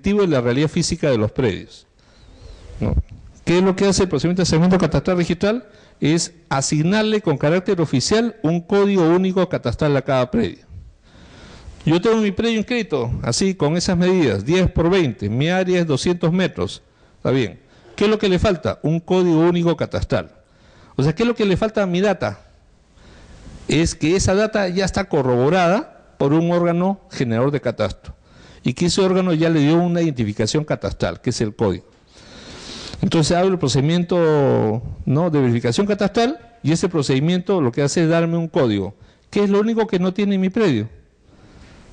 descriptivo de la realidad física de los predios, ¿no? ¿Qué es lo que hace el procedimiento de aseguramiento catastral registral? Es asignarle con carácter oficial un código único catastral a cada predio. Yo tengo mi predio inscrito, así, con esas medidas, 10 por 20, mi área es 200 metros, está bien. ¿Qué es lo que le falta? Un código único catastral. O sea, ¿qué es lo que le falta a mi data? Es que esa data ya está corroborada por un órgano generador de catastro, y que ese órgano ya le dio una identificación catastral, que es el código. Entonces hago el procedimiento, ¿no?, de verificación catastral, y ese procedimiento lo que hace es darme un código, que es lo único que no tiene mi predio,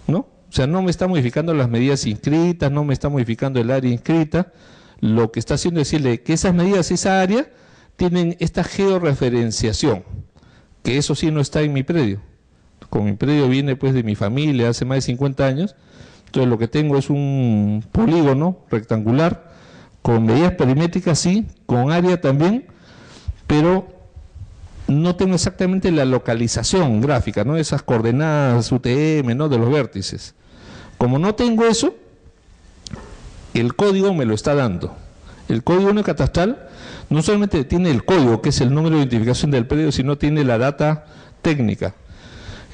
¿no? O sea, no me está modificando las medidas inscritas, no me está modificando el área inscrita. Lo que está haciendo es decirle que esas medidas, esa área, tienen esta georreferenciación, que eso sí no está en mi predio. Como mi predio viene pues de mi familia hace más de 50 años, entonces lo que tengo es un polígono rectangular, con medidas perimétricas sí, con área también, pero no tengo exactamente la localización gráfica, ¿no?, esas coordenadas UTM, ¿no?, de los vértices. Como no tengo eso, el código me lo está dando. El código único catastral no solamente tiene el código, que es el número de identificación del predio, sino tiene la data técnica.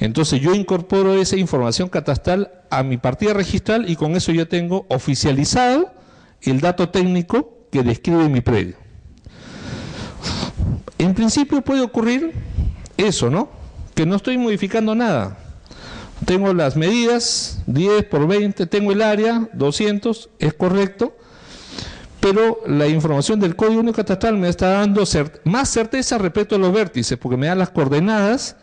Entonces yo incorporo esa información catastral a mi partida registral y con eso yo tengo oficializado el dato técnico que describe mi predio. En principio puede ocurrir eso, ¿no?, que no estoy modificando nada. Tengo las medidas, 10 por 20, tengo el área, 200, es correcto, pero la información del código único catastral me está dando más certeza respecto a los vértices, porque me dan las coordenadas,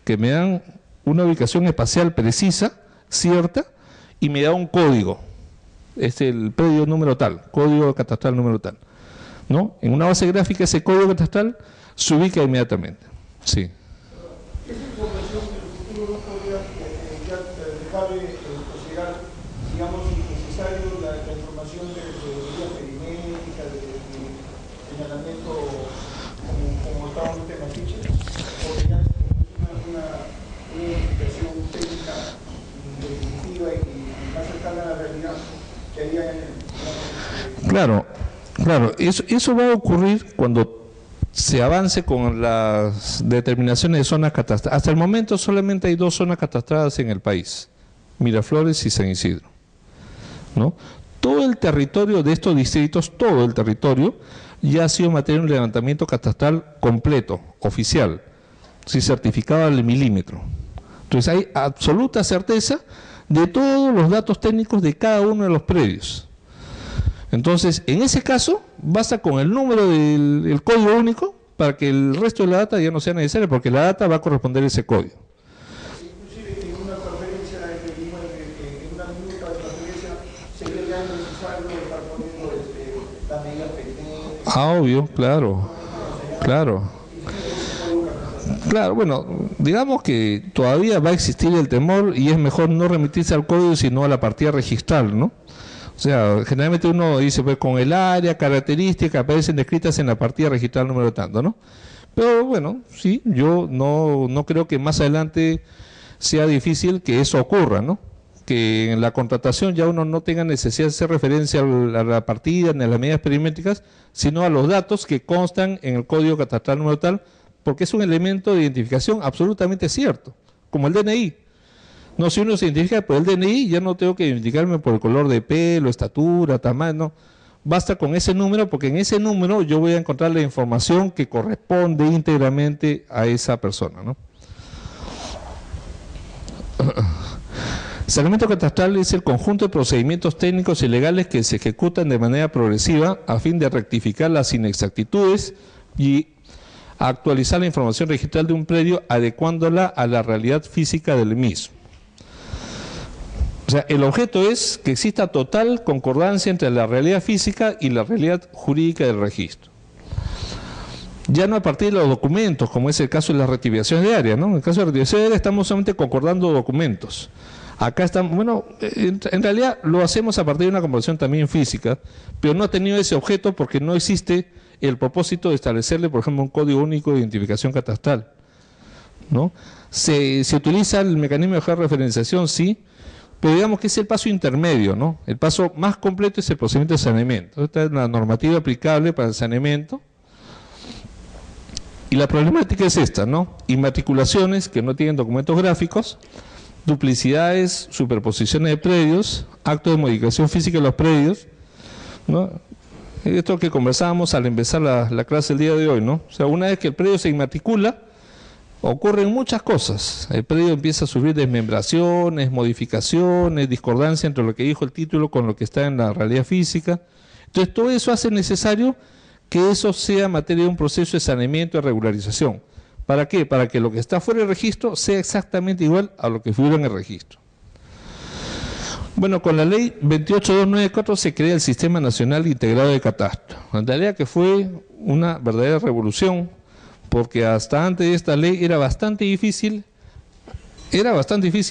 que me dan una ubicación espacial precisa, cierta, y me da un código. Es el predio número tal, código catastral número tal, ¿no? En una base gráfica ese código catastral se ubica inmediatamente. Sí. ¿Esa información en el futuro no podría ya dejarle considerar, digamos, innecesario la información de vía perimétrica, de señalamiento como estaban los temas fichas? Porque ya es una identificación técnica definitiva y más cercana a la realidad que haría en el... Claro, eso va a ocurrir cuando se avance con las determinaciones de zonas catastrales. Hasta el momento solamente hay 2 zonas catastradas en el país, Miraflores y San Isidro, ¿no? Todo el territorio de estos distritos, todo el territorio, ya ha sido materia de un levantamiento catastral completo, oficial, sí, certificado al milímetro. Entonces hay absoluta certeza de todos los datos técnicos de cada uno de los predios. Entonces, en ese caso, basta con el número del código único para que el resto de la data ya no sea necesaria, porque la data va a corresponder a ese código. Inclusive en una conferencia, en una minuta de conferencia, sería ya necesario estar poniendo la medida pendiente. Obvio, claro. Claro, bueno, digamos que todavía va a existir el temor y es mejor no remitirse al código sino a la partida registral, ¿no? O sea, generalmente uno dice, pues con el área, características, aparecen descritas en la partida registral número tanto, ¿no? Pero bueno, sí, yo no creo que más adelante sea difícil que eso ocurra, ¿no? Que en la contratación ya uno no tenga necesidad de hacer referencia a la partida ni a las medidas perimétricas, sino a los datos que constan en el código catastral número tal, porque es un elemento de identificación absolutamente cierto, como el DNI. No, si uno se identifica por el DNI, ya no tengo que identificarme por el color de pelo, estatura, tamaño, no. Basta con ese número, porque en ese número yo voy a encontrar la información que corresponde íntegramente a esa persona, ¿no? Saneamiento catastral es el conjunto de procedimientos técnicos y legales que se ejecutan de manera progresiva a fin de rectificar las inexactitudes y actualizar la información registral de un predio adecuándola a la realidad física del mismo. O sea, el objeto es que exista total concordancia entre la realidad física y la realidad jurídica del registro. Ya no a partir de los documentos, como es el caso de las rectificaciones de área, ¿no? En el caso de rectificaciones de área estamos solamente concordando documentos. Acá estamos, bueno, en realidad lo hacemos a partir de una comparación también física, pero no ha tenido ese objeto porque no existe el propósito de establecerle, por ejemplo, un código único de identificación catastral, ¿no? Se utiliza el mecanismo de georreferenciación, sí, pero digamos que es el paso intermedio, ¿no? El paso más completo es el procedimiento de saneamiento. Esta es la normativa aplicable para el saneamiento. Y la problemática es esta, ¿no? Inmatriculaciones que no tienen documentos gráficos, duplicidades, superposiciones de predios, actos de modificación física de los predios, ¿no? Esto que conversábamos al empezar la clase el día de hoy, ¿no? O sea, una vez que el predio se inmatricula, ocurren muchas cosas. El predio empieza a sufrir desmembraciones, modificaciones, discordancia entre lo que dijo el título con lo que está en la realidad física. Entonces, todo eso hace necesario que eso sea materia de un proceso de saneamiento y regularización. ¿Para qué? Para que lo que está fuera del registro sea exactamente igual a lo que figura en el registro. Bueno, con la ley 28294 se crea el Sistema Nacional Integrado de Catastro. En realidad que fue una verdadera revolución, porque hasta antes de esta ley era bastante difícil,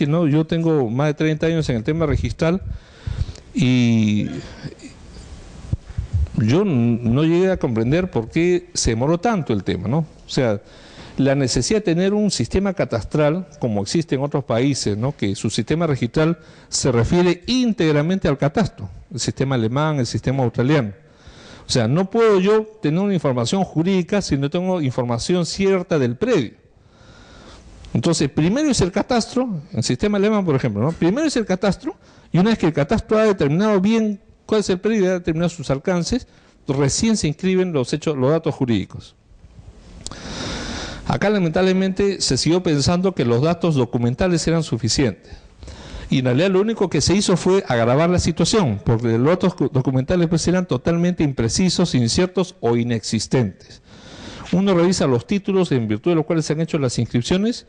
¿no? Yo tengo más de 30 años en el tema registral y yo no llegué a comprender por qué se demoró tanto el tema, ¿no? O sea, la necesidad de tener un sistema catastral, como existe en otros países, ¿no? Que su sistema registral se refiere íntegramente al catastro, el sistema alemán, el sistema australiano. O sea, no puedo yo tener una información jurídica si no tengo información cierta del predio. Entonces, primero es el catastro, en el sistema alemán, por ejemplo, ¿no? Primero es el catastro, y una vez que el catastro ha determinado bien cuál es el predio y ha determinado sus alcances, recién se inscriben los datos jurídicos. Acá, lamentablemente, se siguió pensando que los datos documentales eran suficientes. Y en realidad lo único que se hizo fue agravar la situación, porque los datos documentales pues eran totalmente imprecisos, inciertos o inexistentes. Uno revisa los títulos en virtud de los cuales se han hecho las inscripciones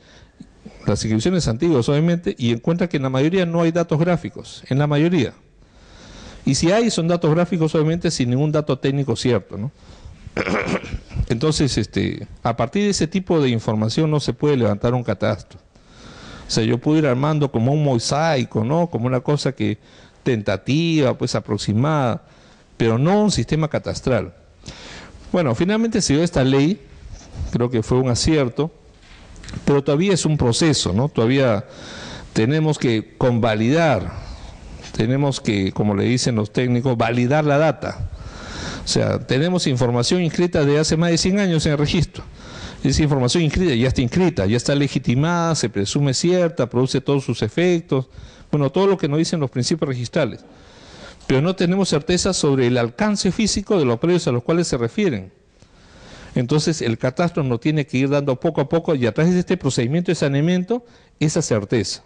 antiguas obviamente, y encuentra que en la mayoría no hay datos gráficos, en la mayoría. Y si hay, son datos gráficos obviamente sin ningún dato técnico cierto, ¿no? Entonces, a partir de ese tipo de información no se puede levantar un catastro. O sea, yo puedo ir armando como un mosaico, ¿no? Como una cosa que tentativa, pues aproximada, pero no un sistema catastral. Bueno, finalmente se dio esta ley, creo que fue un acierto, pero todavía es un proceso, ¿no? Todavía tenemos que convalidar, tenemos que, como le dicen los técnicos, validar la data. O sea, tenemos información inscrita de hace más de 100 años en el registro. Esa información inscrita ya está legitimada, se presume cierta, produce todos sus efectos, bueno, todo lo que nos dicen los principios registrales. Pero no tenemos certeza sobre el alcance físico de los predios a los cuales se refieren. Entonces el catastro nos tiene que ir dando poco a poco y a través de este procedimiento de saneamiento esa certeza.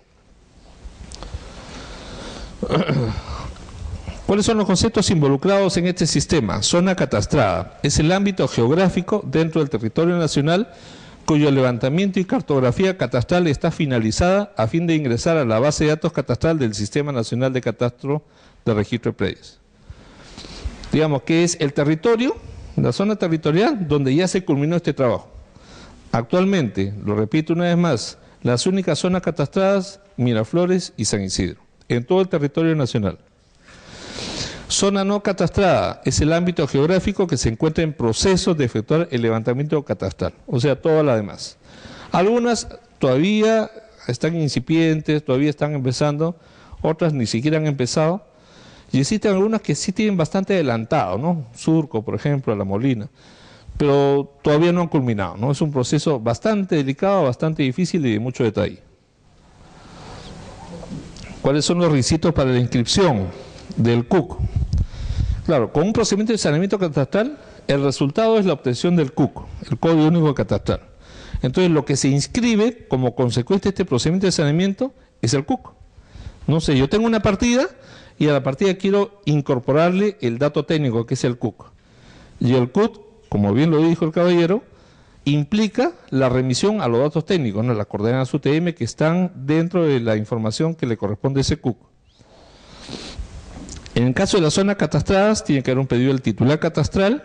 ¿Cuáles son los conceptos involucrados en este sistema? Zona catastrada. Es el ámbito geográfico dentro del territorio nacional cuyo levantamiento y cartografía catastral está finalizada a fin de ingresar a la base de datos catastral del Sistema Nacional de Catastro de Registro de Predios. Digamos que es el territorio, la zona territorial donde ya se culminó este trabajo. Actualmente, lo repito una vez más, las únicas zonas catastradas, Miraflores y San Isidro, en todo el territorio nacional. Zona no catastrada es el ámbito geográfico que se encuentra en proceso de efectuar el levantamiento catastral, o sea, todas las demás. Algunas todavía están incipientes, todavía están empezando, otras ni siquiera han empezado, y existen algunas que sí tienen bastante adelantado, ¿no? Surco, por ejemplo, La Molina, pero todavía no han culminado, ¿no? Es un proceso bastante delicado, bastante difícil y de mucho detalle. ¿Cuáles son los requisitos para la inscripción del CUC? Claro, con un procedimiento de saneamiento catastral, el resultado es la obtención del CUC, el Código Único Catastral. Entonces, lo que se inscribe como consecuencia de este procedimiento de saneamiento es el CUC. No sé, yo tengo una partida y a la partida quiero incorporarle el dato técnico que es el CUC. Y el CUC, como bien lo dijo el caballero, implica la remisión a los datos técnicos, ¿no? Las coordenadas UTM que están dentro de la información que le corresponde a ese CUC. En el caso de las zonas catastradas, tiene que haber un pedido del titular catastral,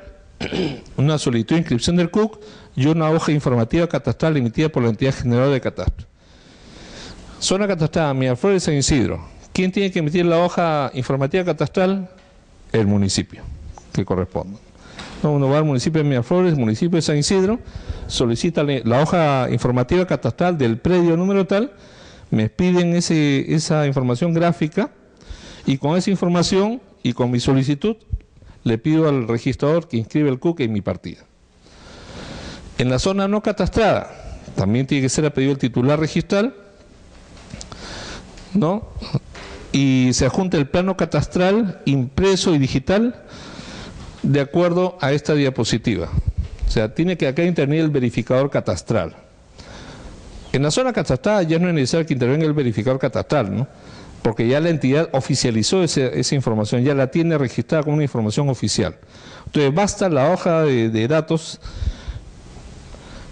una solicitud de inscripción del CUC y una hoja informativa catastral emitida por la entidad generadora de catastro. Zona catastrada, Miraflores, San Isidro. ¿Quién tiene que emitir la hoja informativa catastral? El municipio que corresponda. Uno va al municipio de Miraflores, municipio de San Isidro, solicita la hoja informativa catastral del predio número tal, me piden esa información gráfica y con esa información y con mi solicitud le pido al registrador que inscriba el CUC en mi partida. En la zona no catastrada también tiene que ser a pedido del titular registral, ¿no? Y se adjunta el plano catastral impreso y digital de acuerdo a esta diapositiva. O sea, tiene que acá intervenir el verificador catastral. En la zona catastrada ya no es necesario que intervenga el verificador catastral, ¿no? Porque ya la entidad oficializó esa información, ya la tiene registrada como una información oficial. Entonces basta la hoja de datos,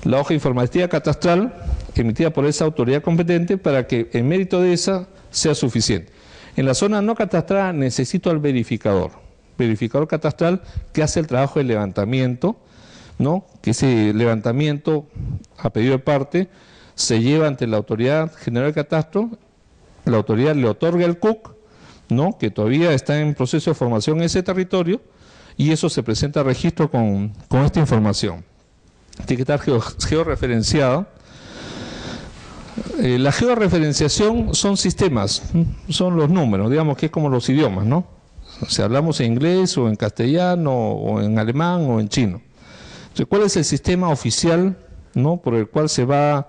la hoja informativa catastral emitida por esa autoridad competente para que en mérito de esa sea suficiente. En la zona no catastrada necesito al verificador catastral que hace el trabajo de levantamiento, ¿no? Que ese levantamiento a pedido de parte se lleva ante la Autoridad General de Catastro, la autoridad le otorga el CUC, ¿no? Que todavía está en proceso de formación en ese territorio, y eso se presenta a registro con esta información. Tiene que estar georreferenciado. La georreferenciación son sistemas, son los números, digamos que es como los idiomas, ¿no? O sea, hablamos en inglés o en castellano o en alemán o en chino. Entonces, ¿cuál es el sistema oficial, ¿no? Por el cual se va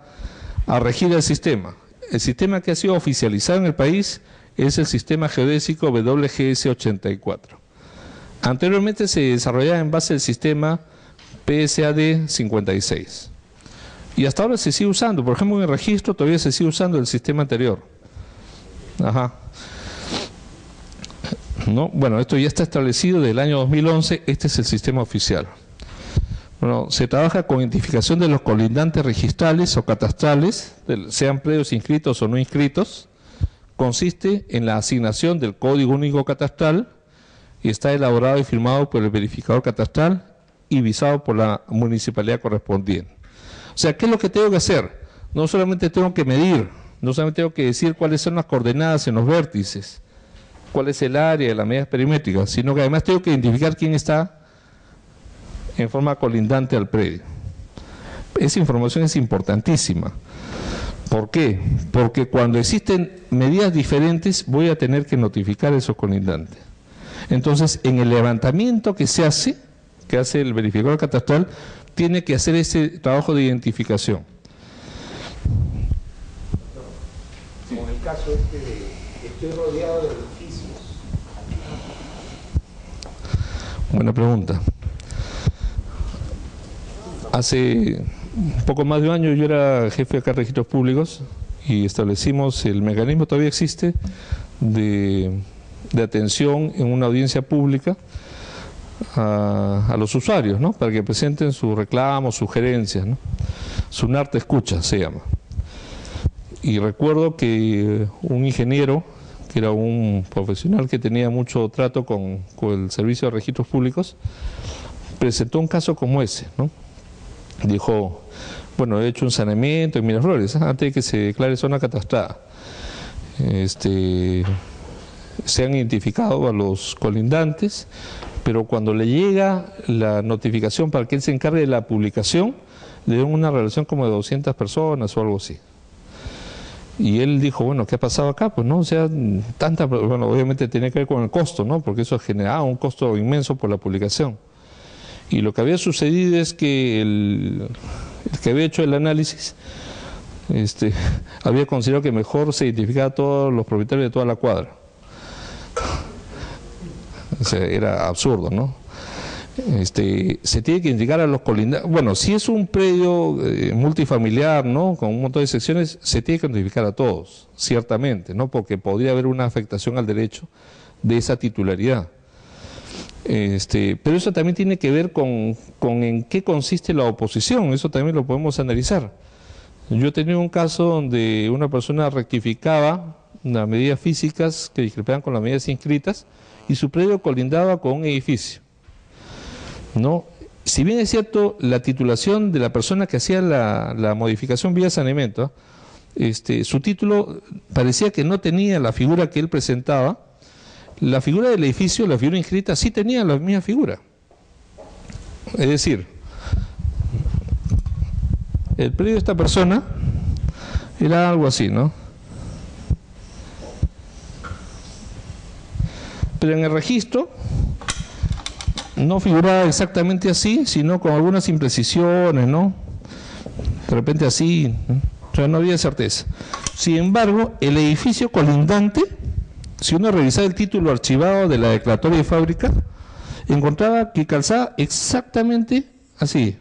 a regir el sistema? El sistema que ha sido oficializado en el país es el sistema geodésico WGS84. Anteriormente se desarrollaba en base al sistema PSAD 56. Y hasta ahora se sigue usando. Por ejemplo, en el registro todavía se sigue usando el sistema anterior. Ajá. ¿No? Bueno, esto ya está establecido desde el año 2011. Este es el sistema oficial. Bueno, se trabaja con identificación de los colindantes registrales o catastrales, sean predios inscritos o no inscritos. Consiste en la asignación del Código Único Catastral y está elaborado y firmado por el verificador catastral y visado por la municipalidad correspondiente. O sea, ¿qué es lo que tengo que hacer? No solamente tengo que medir, no solamente tengo que decir cuáles son las coordenadas en los vértices, cuál es el área de las medidas perimétricas, sino que además tengo que identificar quién está en forma colindante al predio. Esa información es importantísima. ¿Por qué? Porque cuando existen medidas diferentes voy a tener que notificar a esos colindantes. Entonces, en el levantamiento que hace el verificador catastral, tiene que hacer ese trabajo de identificación. Como en el caso estoy rodeado de edificios. Buena pregunta. Hace un poco más de un año yo era jefe acá de registros públicos y establecimos el mecanismo, todavía existe, de atención en una audiencia pública a los usuarios, ¿no? Para que presenten sus reclamos, sugerencias, ¿no? SUNAR te escucha, se llama. Y recuerdo que un ingeniero, que era un profesional que tenía mucho trato con el servicio de registros públicos, presentó un caso como ese, ¿no? Dijo, bueno, he hecho un saneamiento en Miraflores, antes de que se declare zona catastrada. Se han identificado a los colindantes, pero cuando le llega la notificación para que él se encargue de la publicación, le dieron una relación como de 200 personas o algo así. Y él dijo, bueno, ¿qué ha pasado acá? Pues no, o sea, bueno, obviamente tiene que ver con el costo, ¿no? Porque eso generaba un costo inmenso por la publicación. Y lo que había sucedido es que el que había hecho el análisis había considerado que mejor se identificara a todos los propietarios de toda la cuadra. O sea, era absurdo, ¿no? Se tiene que indicar a los colindantes. Bueno, si es un predio multifamiliar, ¿no? Con un montón de secciones, se tiene que notificar a todos, ciertamente, ¿no? Porque podría haber una afectación al derecho de esa titularidad. Pero eso también tiene que ver con en qué consiste la oposición, eso también lo podemos analizar. Yo he tenido un caso donde una persona rectificaba las medidas físicas que discrepaban con las medidas inscritas y su predio colindaba con un edificio, ¿no? Si bien es cierto, la titulación de la persona que hacía la modificación vía saneamiento, su título parecía que no tenía la figura que él presentaba. La figura del edificio, la figura inscrita, sí tenía la misma figura. Es decir, el predio de esta persona era algo así, ¿no? Pero en el registro no figuraba exactamente así, sino con algunas imprecisiones, ¿no? De repente así, ¿no? O sea, no había certeza. Sin embargo, el edificio colindante, si uno revisaba el título archivado de la declaratoria de fábrica, encontraba que calzaba exactamente así.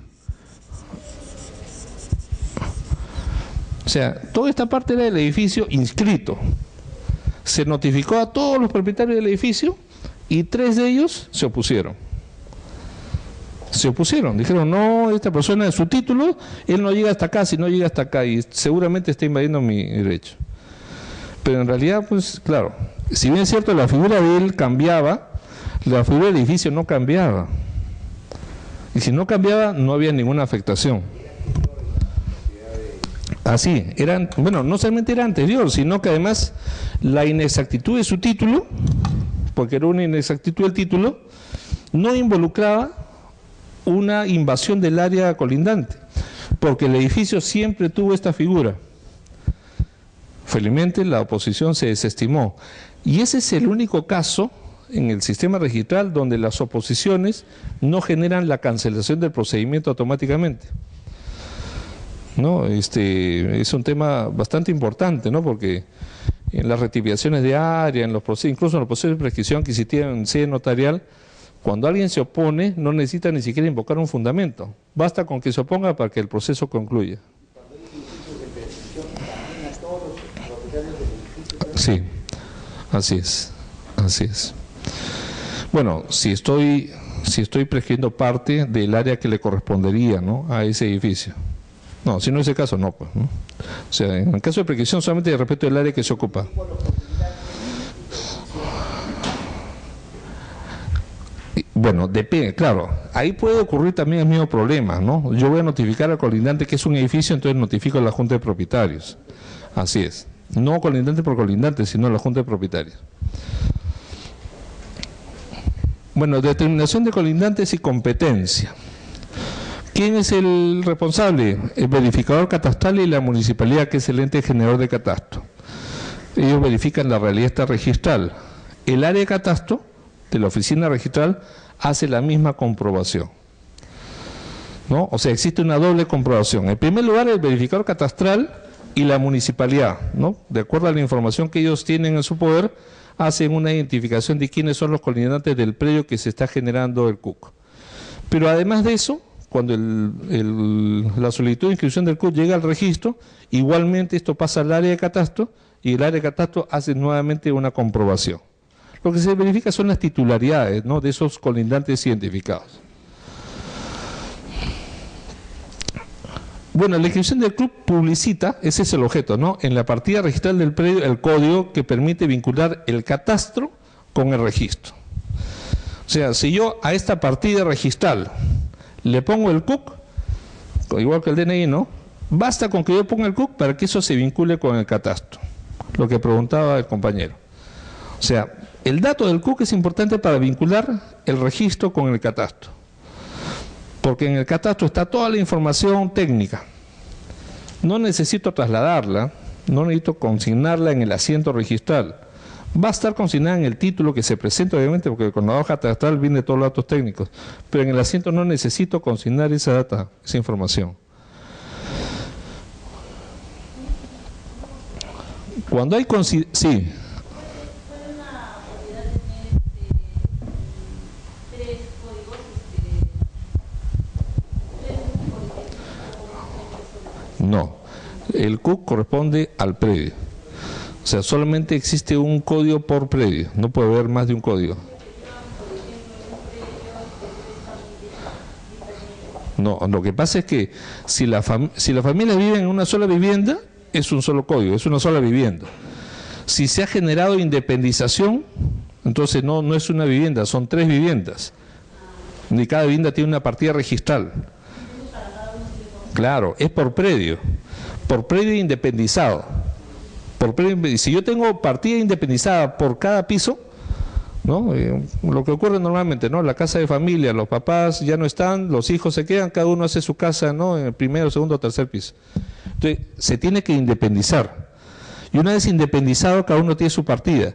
O sea, toda esta parte era del edificio inscrito. Se notificó a todos los propietarios del edificio y 3 de ellos se opusieron. Se opusieron, dijeron, no, esta persona en su título, él no llega hasta acá, si no llega hasta acá, y seguramente está invadiendo mi derecho. Pero en realidad, pues claro, si bien es cierto, la figura de él cambiaba, la figura del edificio no cambiaba. Y si no cambiaba, no había ninguna afectación. Así, eran, bueno, no solamente era anterior, sino que además la inexactitud de su título, porque era una inexactitud del título, no involucraba una invasión del área colindante, porque el edificio siempre tuvo esta figura. Felizmente la oposición se desestimó. Y ese es el único caso en el sistema registral donde las oposiciones no generan la cancelación del procedimiento automáticamente. ¿No? Es un tema bastante importante, ¿no? Porque en las rectificaciones de área, en los procesos, incluso en los procesos de prescripción adquisitiva en sede notarial, cuando alguien se opone, no necesita ni siquiera invocar un fundamento. Basta con que se oponga para que el proceso concluya. Sí, así es, así es. Bueno, si estoy prescribiendo parte del área que le correspondería, ¿no?, a ese edificio. No, si no es el caso, no, pues, ¿no? O sea, en el caso de prescripción solamente de respeto del área que se ocupa. Bueno, depende, claro, ahí puede ocurrir también el mismo problema, ¿no? Yo voy a notificar al colindante que es un edificio, entonces notifico a la Junta de Propietarios. Así es. No colindante por colindante, sino a la Junta de Propietarios. Bueno, determinación de colindantes y competencia. ¿Quién es el responsable? El verificador catastral y la municipalidad, que es el ente generador de catastro. Ellos verifican la realidad registral. El área de catastro de la oficina registral hace la misma comprobación, ¿no? O sea, existe una doble comprobación. En primer lugar, el verificador catastral y la municipalidad, ¿no?, de acuerdo a la información que ellos tienen en su poder, hacen una identificación de quiénes son los colindantes del predio que se está generando el CUC. Pero además de eso, cuando la solicitud de inscripción del CUC llega al registro, igualmente esto pasa al área de catastro y el área de catastro hace nuevamente una comprobación. Lo que se verifica son las titularidades, ¿no?, de esos colindantes identificados. Bueno, la inscripción del club publicita, ese es el objeto, ¿no?, en la partida registral del predio, el código que permite vincular el catastro con el registro. O sea, si yo a esta partida registral le pongo el CUC, igual que el DNI, ¿no?, basta con que yo ponga el CUC para que eso se vincule con el catastro, lo que preguntaba el compañero. O sea, el dato del CUC es importante para vincular el registro con el catastro, porque en el catastro está toda la información técnica. No necesito trasladarla, no necesito consignarla en el asiento registral. Va a estar consignada en el título que se presenta, obviamente, porque con la hoja catastral viene todos los datos técnicos, pero en el asiento no necesito consignar esa data, esa información. Cuando hay sí. No, el CUC corresponde al predio. O sea, solamente existe un código por predio, no puede haber más de un código. No, lo que pasa es que si la familia vive en una sola vivienda, es un solo código, es una sola vivienda. Si se ha generado independización, entonces no es una vivienda, son 3 viviendas. Y cada vivienda tiene una partida registral. Claro, es por predio independizado. Si yo tengo partida independizada por cada piso, ¿no?, lo que ocurre normalmente, ¿no?, la casa de familia, los papás ya no están, los hijos se quedan, cada uno hace su casa, ¿no?, en el primero, segundo o tercer piso. Entonces, se tiene que independizar. Y una vez independizado, cada uno tiene su partida.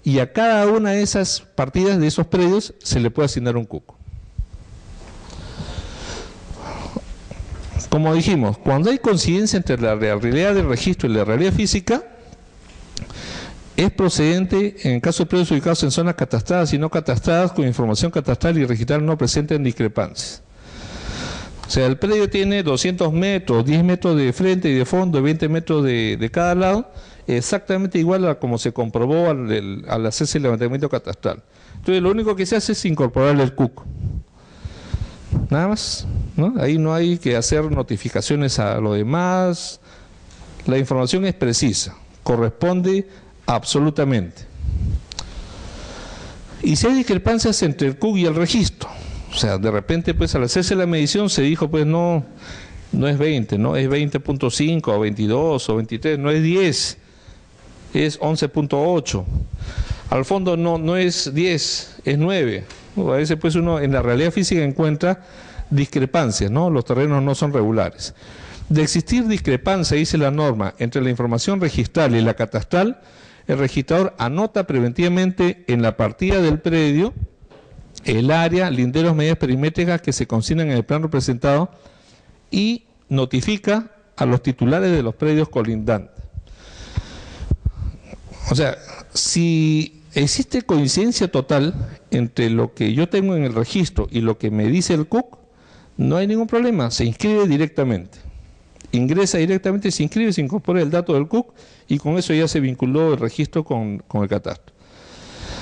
y a cada una de esas partidas de esos predios se le puede asignar un cuco. Como dijimos, cuando hay coincidencia entre la realidad del registro y la realidad física, es procedente, en el caso de predios ubicados en zonas catastradas y no catastradas, con información catastral y registral no presenten discrepancias. O sea, el predio tiene 200 metros, 10 metros de frente y de fondo, 20 metros de cada lado, exactamente igual a como se comprobó al hacerse el levantamiento catastral. Entonces, lo único que se hace es incorporarle el cuco. Nada más, ¿no? Ahí no hay que hacer notificaciones a lo demás. La información es precisa, corresponde absolutamente. Y si hay discrepancias entre el CUC y el registro, o sea, de repente, pues al hacerse la medición se dijo, pues no es 20, ¿no? Es 20.5 o 22 o 23, no es 10, es 11.8. Al fondo no es 10, es 9. A veces pues uno en la realidad física encuentra discrepancias, ¿no? Los terrenos no son regulares. De existir discrepancia, dice la norma, entre la información registral y la catastral, el registrador anota preventivamente en la partida del predio el área, linderos, medidas perimétricas que se consignan en el plano presentado y notifica a los titulares de los predios colindantes. O sea, si existe coincidencia total entre lo que yo tengo en el registro y lo que me dice el CUC, no hay ningún problema, se inscribe directamente. Ingresa directamente, se inscribe, se incorpora el dato del CUC y con eso ya se vinculó el registro con el catastro.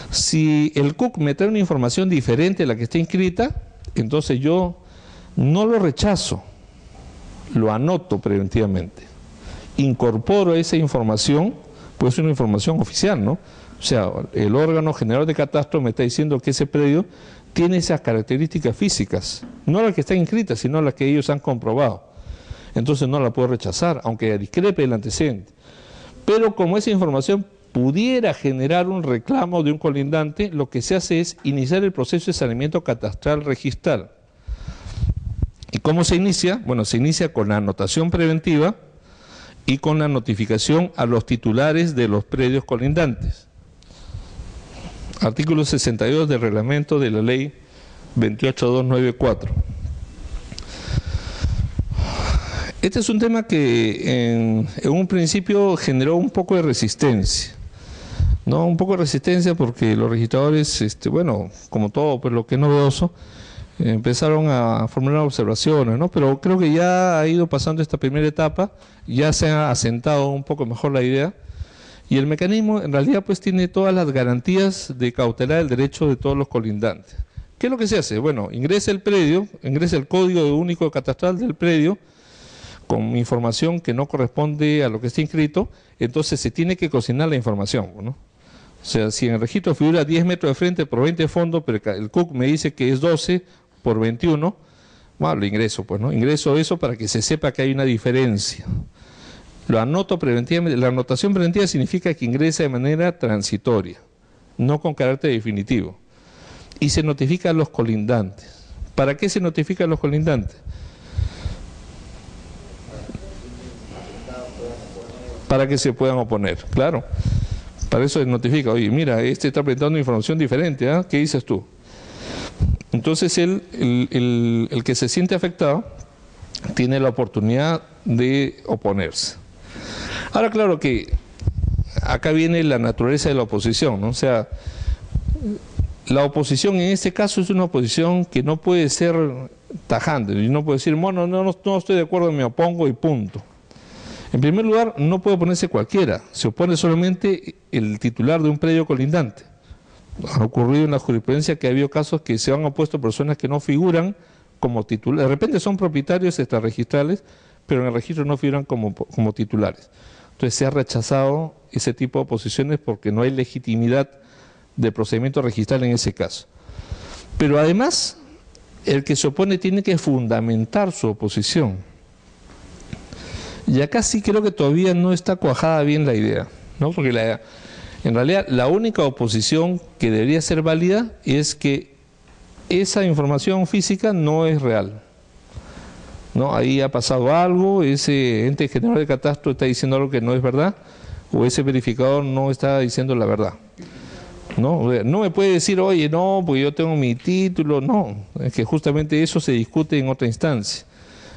Si el CUC me trae una información diferente a la que está inscrita, entonces yo no lo rechazo, lo anoto preventivamente. Incorporo esa información, pues es una información oficial, ¿no? O sea, el órgano general de catastro me está diciendo que ese predio tiene esas características físicas, no las que están inscritas, sino las que ellos han comprobado. Entonces no la puedo rechazar, aunque discrepe el antecedente. Pero como esa información pudiera generar un reclamo de un colindante, lo que se hace es iniciar el proceso de saneamiento catastral registral. ¿Y cómo se inicia? Bueno, se inicia con la anotación preventiva y con la notificación a los titulares de los predios colindantes. Artículo 62 del reglamento de la ley 28294. Este es un tema que en un principio generó un poco de resistencia, ¿no? Un poco de resistencia porque los registradores, bueno, como todo, pues lo que es novedoso, empezaron a formular observaciones, ¿no? Pero creo que ya ha ido pasando esta primera etapa, ya se ha asentado un poco mejor la idea, y el mecanismo en realidad pues tiene todas las garantías de cautelar el derecho de todos los colindantes. ¿Qué es lo que se hace? Bueno, ingresa el predio, ingresa el código único catastral del predio, con información que no corresponde a lo que está inscrito, entonces se tiene que consignar la información, ¿no? O sea, si en el registro figura 10 metros de frente por 20 de fondo, pero el CUC me dice que es 12 por 21, bueno, lo ingreso, pues, ¿no? Ingreso eso para que se sepa que hay una diferencia. Lo anoto preventivamente. La anotación preventiva significa que ingresa de manera transitoria, no con carácter definitivo. Y se notifica a los colindantes. ¿Para qué se notifica a los colindantes? Para que se puedan oponer, claro. Para eso se notifica, oye, mira, está presentando información diferente, ¿ah? ¿Qué dices tú? Entonces el que se siente afectado tiene la oportunidad de oponerse. Ahora, claro que acá viene la naturaleza de la oposición, ¿no? O sea, la oposición en este caso es una oposición que no puede ser tajante, y no puede decir, bueno, no estoy de acuerdo, me opongo y punto. En primer lugar, no puede oponerse cualquiera, se opone solamente el titular de un predio colindante. Ha ocurrido en la jurisprudencia que ha habido casos que se han opuesto personas que no figuran como titulares, de repente son propietarios extrarregistrales, pero en el registro no figuran como titulares. Entonces se ha rechazado ese tipo de oposiciones porque no hay legitimidad de procedimiento registral en ese caso. Pero además, el que se opone tiene que fundamentar su oposición. Y acá sí creo que todavía no está cuajada bien la idea, ¿no? Porque en realidad la única oposición que debería ser válida es que esa información física no es real, ¿no? Ahí ha pasado algo, ese ente general de catastro está diciendo algo que no es verdad, o ese verificador no está diciendo la verdad. No me puede decir, oye, no, porque yo tengo mi título. No, es que justamente eso se discute en otra instancia.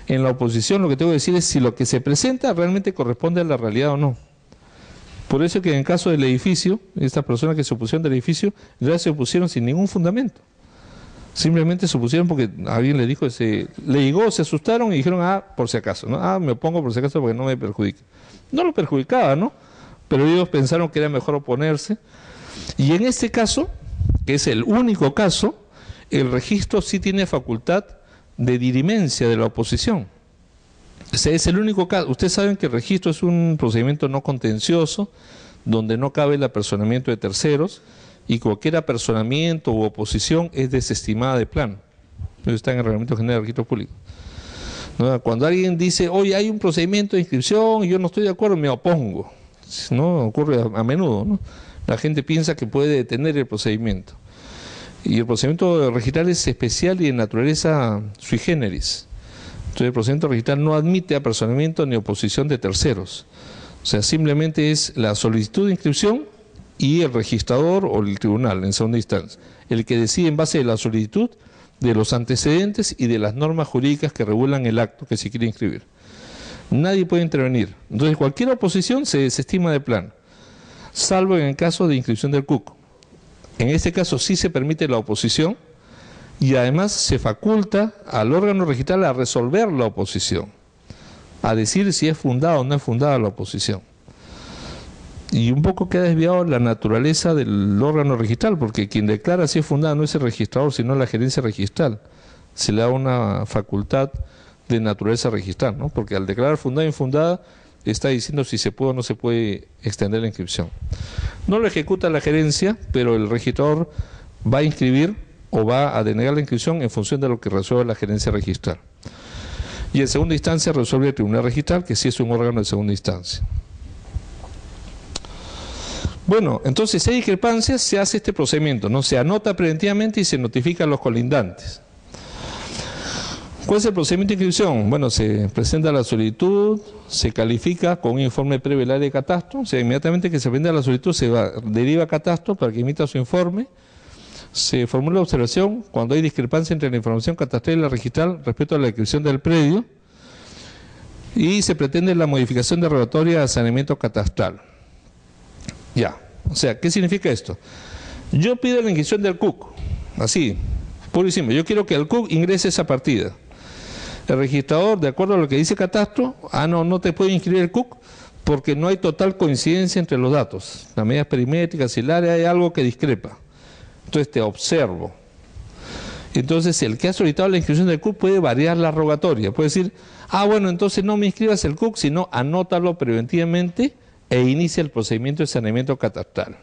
En la oposición lo que tengo que decir es si lo que se presenta realmente corresponde a la realidad o no. Por eso que en el caso del edificio, estas personas que se opusieron del edificio, ya se opusieron sin ningún fundamento. Simplemente se opusieron porque alguien le dijo, le llegó, se asustaron y dijeron, por si acaso, ¿no? Me opongo por si acaso porque no me perjudica. No lo perjudicaba, ¿no? Pero ellos pensaron que era mejor oponerse. Y en este caso, que es el único caso, el registro sí tiene facultad de dirimencia de la oposición. O sea, es el único caso. Ustedes saben que el registro es un procedimiento no contencioso, donde no cabe el apersonamiento de terceros, y cualquier apersonamiento u oposición es desestimada de plano. Eso está en el Reglamento General de Registro Público. ¿No? Cuando alguien dice, oye, hay un procedimiento de inscripción y yo no estoy de acuerdo, me opongo. ¿No? Ocurre a menudo, ¿no? La gente piensa que puede detener el procedimiento. Y el procedimiento registral es especial y de naturaleza sui generis. Entonces el procedimiento registral no admite apersonamiento ni oposición de terceros. O sea, simplemente es la solicitud de inscripción y el registrador o el tribunal en segunda instancia, el que decide en base de la solicitud, de los antecedentes y de las normas jurídicas que regulan el acto que se quiere inscribir. Nadie puede intervenir. Entonces cualquier oposición se desestima de plano, salvo en el caso de inscripción del cuco. En este caso sí se permite la oposición y además se faculta al órgano registral a resolver la oposición, a decir si es fundada o no es fundada la oposición. Y un poco queda desviado la naturaleza del órgano registral, porque quien declara si es fundada no es el registrador, sino la gerencia registral. Se le da una facultad de naturaleza registral, ¿no? Porque al declarar fundada o infundada está diciendo si se puede o no se puede extender la inscripción. No lo ejecuta la gerencia, pero el registrador va a inscribir o va a denegar la inscripción en función de lo que resuelve la gerencia registral. Y en segunda instancia resuelve el tribunal registral, que sí es un órgano de segunda instancia. Bueno, entonces si hay discrepancias se hace este procedimiento, ¿no? Se anota preventivamente y se notifica a los colindantes. ¿Cuál es el procedimiento de inscripción? Bueno, se presenta la solicitud, se califica con un informe previo del área de catastro, o sea, inmediatamente que se presenta la solicitud se deriva a catastro para que emita su informe, se formula observación cuando hay discrepancia entre la información catastral y la registral respecto a la descripción del predio y se pretende la modificación de rogatoria de saneamiento catastral. Ya, o sea, ¿qué significa esto? Yo pido la inscripción del CUC, así, puro y simple. Yo quiero que el CUC ingrese esa partida. El registrador, de acuerdo a lo que dice catastro, no te puede inscribir el CUC porque no hay total coincidencia entre los datos. Las medidas perimétricas y el área hay algo que discrepa. Entonces te observo. Entonces el que ha solicitado la inscripción del CUC puede variar la rogatoria. Puede decir, bueno, entonces no me inscribas el CUC, sino anótalo preventivamente e inicia el procedimiento de saneamiento catastral.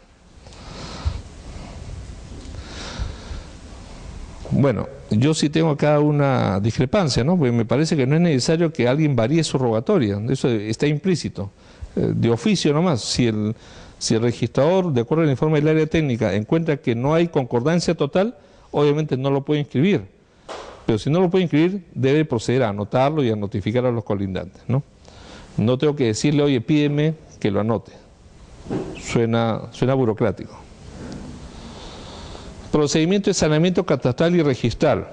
Bueno, yo sí tengo acá una discrepancia, ¿no? Porque me parece que no es necesario que alguien varíe su rogatoria, eso está implícito, de oficio nomás. Si el registrador, de acuerdo al informe del área técnica, encuentra que no hay concordancia total, obviamente no lo puede inscribir. Pero si no lo puede inscribir, debe proceder a anotarlo y a notificar a los colindantes, ¿no? No tengo que decirle, oye, pídeme que lo anote. Suena burocrático. Procedimiento de saneamiento catastral y registral.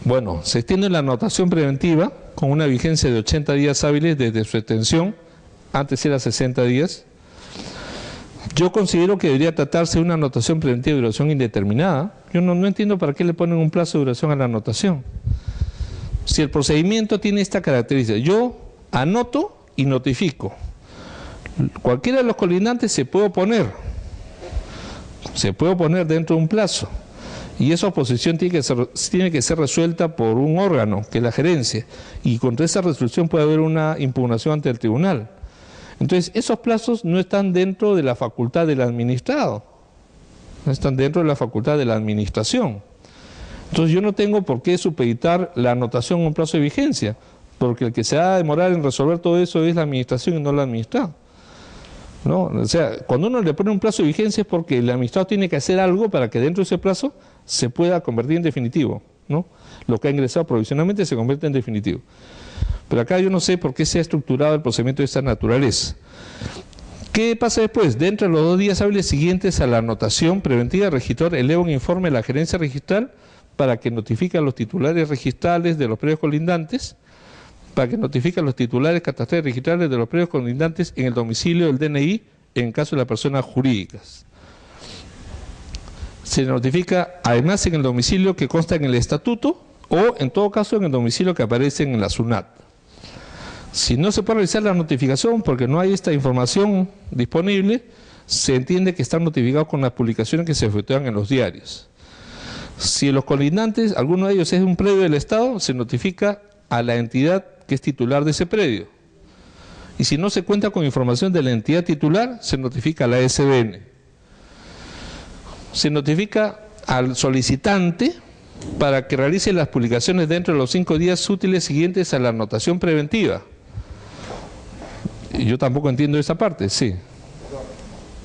Bueno, se extiende la anotación preventiva con una vigencia de 80 días hábiles desde su extensión, antes era 60 días. Yo considero que debería tratarse de una anotación preventiva de duración indeterminada. Yo no entiendo para qué le ponen un plazo de duración a la anotación. Si el procedimiento tiene esta característica, yo anoto y notifico. Cualquiera de los colindantes se puede oponer dentro de un plazo y esa oposición tiene que ser resuelta por un órgano, que es la gerencia, y contra esa resolución puede haber una impugnación ante el tribunal. Entonces esos plazos no están dentro de la facultad del administrado, no están dentro de la facultad de la administración. Entonces yo no tengo por qué supeditar la anotación a un plazo de vigencia, porque el que se va a demorar en resolver todo eso es la administración y no el administrado, ¿no? O sea, cuando uno le pone un plazo de vigencia es porque el administrado tiene que hacer algo para que dentro de ese plazo se pueda convertir en definitivo, ¿no? Lo que ha ingresado provisionalmente se convierte en definitivo. Pero acá yo no sé por qué se ha estructurado el procedimiento de esta naturaleza. ¿Qué pasa después? Dentro de los 2 días hábiles siguientes a la anotación preventiva, el registrador eleva un informe a la gerencia registral para que notifique a los titulares registrales de los predios colindantes, para que notifique a los titulares catastrales registrales de los predios colindantes en el domicilio del DNI en caso de las personas jurídicas. Se notifica además en el domicilio que consta en el estatuto o en todo caso en el domicilio que aparece en la SUNAT. Si no se puede realizar la notificación porque no hay esta información disponible, se entiende que están notificados con las publicaciones que se efectúan en los diarios. Si los colindantes, alguno de ellos es un predio del Estado, se notifica a la entidad que es titular de ese predio. Y si no se cuenta con información de la entidad titular, se notifica a la SBN. Se notifica al solicitante para que realice las publicaciones dentro de los 5 días útiles siguientes a la anotación preventiva. Yo tampoco entiendo esa parte, sí. Perdón,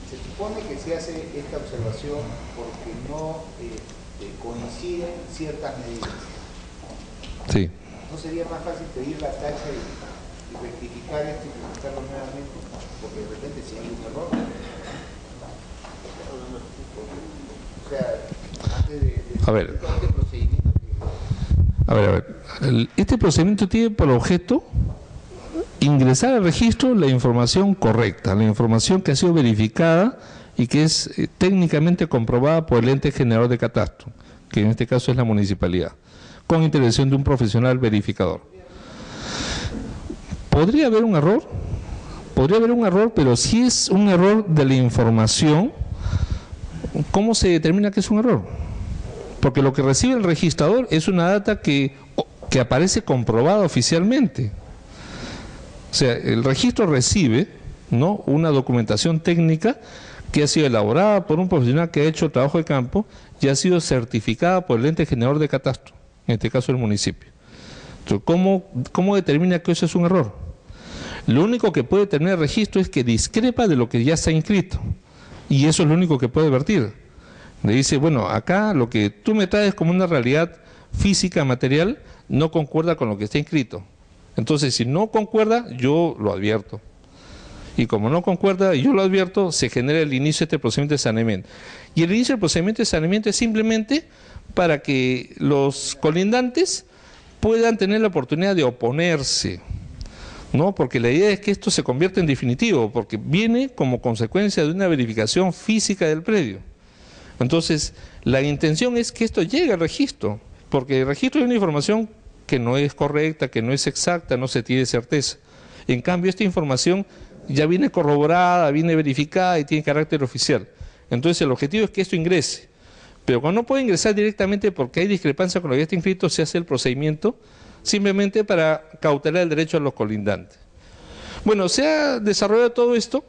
se supone que se hace esta observación porque no coinciden ciertas medidas. Sí. ¿No sería más fácil pedir la tacha y rectificar esto y presentarlo nuevamente? Porque de repente si hay un error. O sea, antes de A ver. este procedimiento que... A ver. Este procedimiento tiene por objeto ingresar al registro la información correcta, la información que ha sido verificada y que es técnicamente comprobada por el ente generador de catastro, que en este caso es la municipalidad, con intervención de un profesional verificador. ¿Podría haber un error? Podría haber un error, pero si es un error de la información, ¿cómo se determina que es un error? Porque lo que recibe el registrador es una data que aparece comprobada oficialmente. O sea, el registro recibe, ¿no?, una documentación técnica que ha sido elaborada por un profesional que ha hecho trabajo de campo y ha sido certificada por el ente generador de catastro, en este caso el municipio. Entonces, ¿cómo determina que eso es un error? Lo único que puede determinar el registro es que discrepa de lo que ya está inscrito, y eso es lo único que puede vertir. Le dice, bueno, acá lo que tú me traes como una realidad física, material, no concuerda con lo que está inscrito. Entonces, si no concuerda, yo lo advierto. Y como no concuerda y yo lo advierto, se genera el inicio de este procedimiento de saneamiento. Y el inicio del procedimiento de saneamiento es simplemente para que los colindantes puedan tener la oportunidad de oponerse, ¿no? Porque la idea es que esto se convierta en definitivo, porque viene como consecuencia de una verificación física del predio. Entonces, la intención es que esto llegue al registro, porque el registro es una información que no es correcta, que no es exacta, no se tiene certeza. En cambio, esta información ya viene corroborada, viene verificada y tiene carácter oficial. Entonces, el objetivo es que esto ingrese. Pero cuando no puede ingresar directamente porque hay discrepancia con lo que está inscrito, se hace el procedimiento simplemente para cautelar el derecho a los colindantes. Bueno, se ha desarrollado todo esto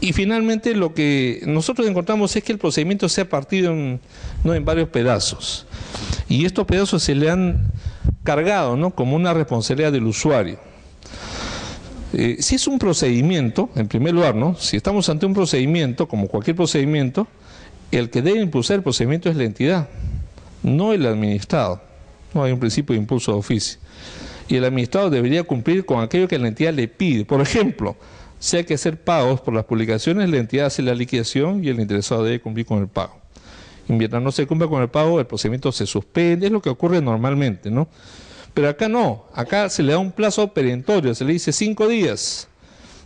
y finalmente lo que nosotros encontramos es que el procedimiento se ha partido en varios pedazos. Y estos pedazos se le han cargado, ¿no?, como una responsabilidad del usuario. Si es un procedimiento, en primer lugar, ¿no?, si estamos ante un procedimiento, como cualquier procedimiento, el que debe impulsar el procedimiento es la entidad, no el administrado. No hay un principio de impulso de oficio. Y el administrado debería cumplir con aquello que la entidad le pide. Por ejemplo, si hay que hacer pagos por las publicaciones, la entidad hace la liquidación y el interesado debe cumplir con el pago. Y mientras no se cumpla con el pago, el procedimiento se suspende, es lo que ocurre normalmente, ¿no? Pero acá no, acá se le da un plazo perentorio, se le dice 5 días.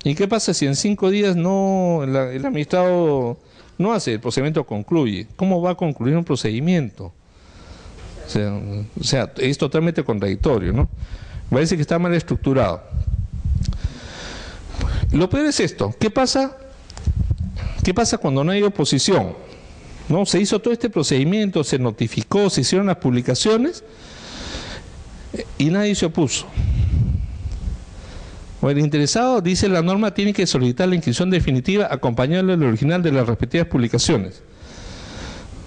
¿Y qué pasa si en 5 días no el administrado no hace, el procedimiento concluye? ¿Cómo va a concluir un procedimiento? O sea, es totalmente contradictorio, ¿no? Parece que está mal estructurado. Lo peor es esto, ¿qué pasa cuando no hay oposición? ¿No? Se hizo todo este procedimiento, se notificó, se hicieron las publicaciones y nadie se opuso. Bueno, el interesado, dice la norma, tiene que solicitar la inscripción definitiva acompañándole al original de las respectivas publicaciones.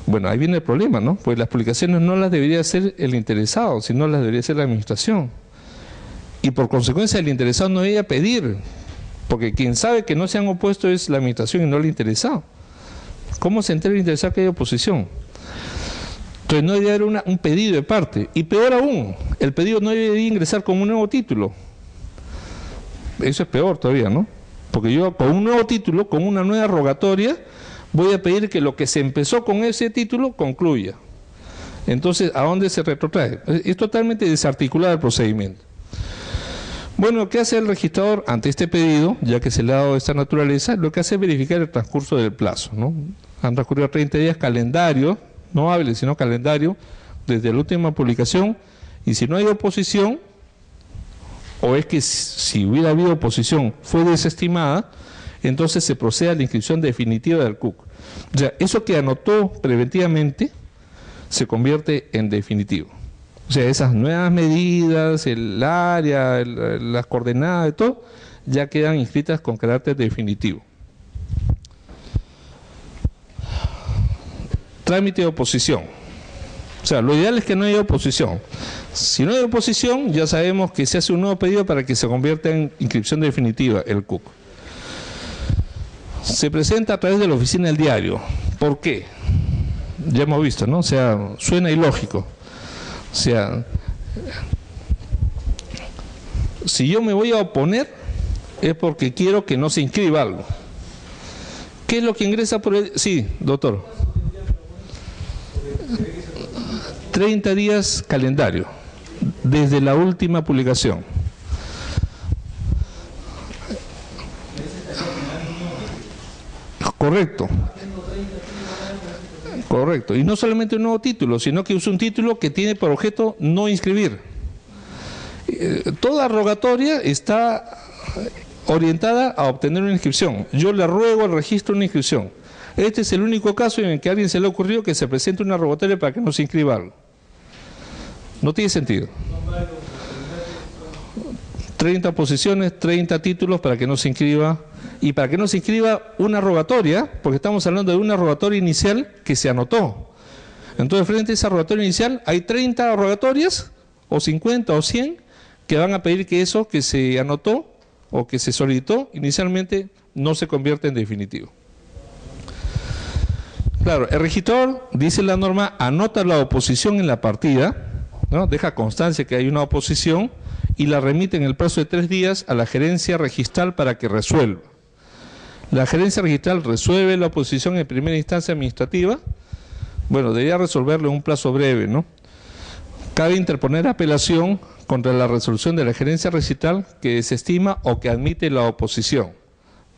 Bueno, ahí viene el problema, ¿no? Pues las publicaciones no las debería hacer el interesado, sino las debería hacer la administración. Y por consecuencia el interesado no debería pedir, porque quien sabe que no se han opuesto es la administración y no el interesado. ¿Cómo se entera el interesado que hay oposición? Entonces no debería haber un pedido de parte. Y peor aún, el pedido no debería ingresar como un nuevo título. Eso es peor todavía, ¿no? Porque yo con un nuevo título, con una nueva rogatoria, voy a pedir que lo que se empezó con ese título concluya. Entonces, ¿a dónde se retrotrae? Es totalmente desarticulado el procedimiento. Bueno, ¿qué hace el registrador ante este pedido, ya que se le ha dado esta naturaleza? Lo que hace es verificar el transcurso del plazo, ¿no? Han transcurrido 30 días calendario, no hábiles, sino calendario, desde la última publicación, y si no hay oposición, o es que si hubiera habido oposición fue desestimada, entonces se procede a la inscripción definitiva del CUC. O sea, eso que anotó preventivamente se convierte en definitivo. O sea, esas nuevas medidas, el área, las coordenadas, de todo, ya quedan inscritas con carácter definitivo. Trámite de oposición. O sea, lo ideal es que no haya oposición. Si no hay oposición, ya sabemos que se hace un nuevo pedido para que se convierta en inscripción definitiva el CUC. Se presenta a través de la oficina del diario. ¿Por qué? Ya hemos visto, ¿no? O sea, suena ilógico. O sea, si yo me voy a oponer, es porque quiero que no se inscriba algo. ¿Qué es lo que ingresa por el...? Sí, doctor. 30 días calendario, desde la última publicación. Correcto. Correcto. Y no solamente un nuevo título, sino que es un título que tiene por objeto no inscribir. Toda rogatoria está orientada a obtener una inscripción. Yo le ruego al registro una inscripción. Este es el único caso en el que a alguien se le ha ocurrido que se presente una rogatoria para que no se inscriba algo. No tiene sentido. 30 posiciones, 30 títulos para que no se inscriba, y para que no se inscriba una rogatoria, porque estamos hablando de una rogatoria inicial que se anotó. Entonces, frente a esa rogatoria inicial, hay 30 rogatorias, o 50 o 100, que van a pedir que eso que se anotó o que se solicitó inicialmente no se convierta en definitivo. Claro, el registrador, dice la norma, anota la oposición en la partida, ¿no? Deja constancia que hay una oposición y la remite en el plazo de 3 días a la gerencia registral para que resuelva. La gerencia registral resuelve la oposición en primera instancia administrativa. Bueno, debería resolverlo en un plazo breve, ¿no? Cabe interponer apelación contra la resolución de la gerencia registral que desestima o que admite la oposición,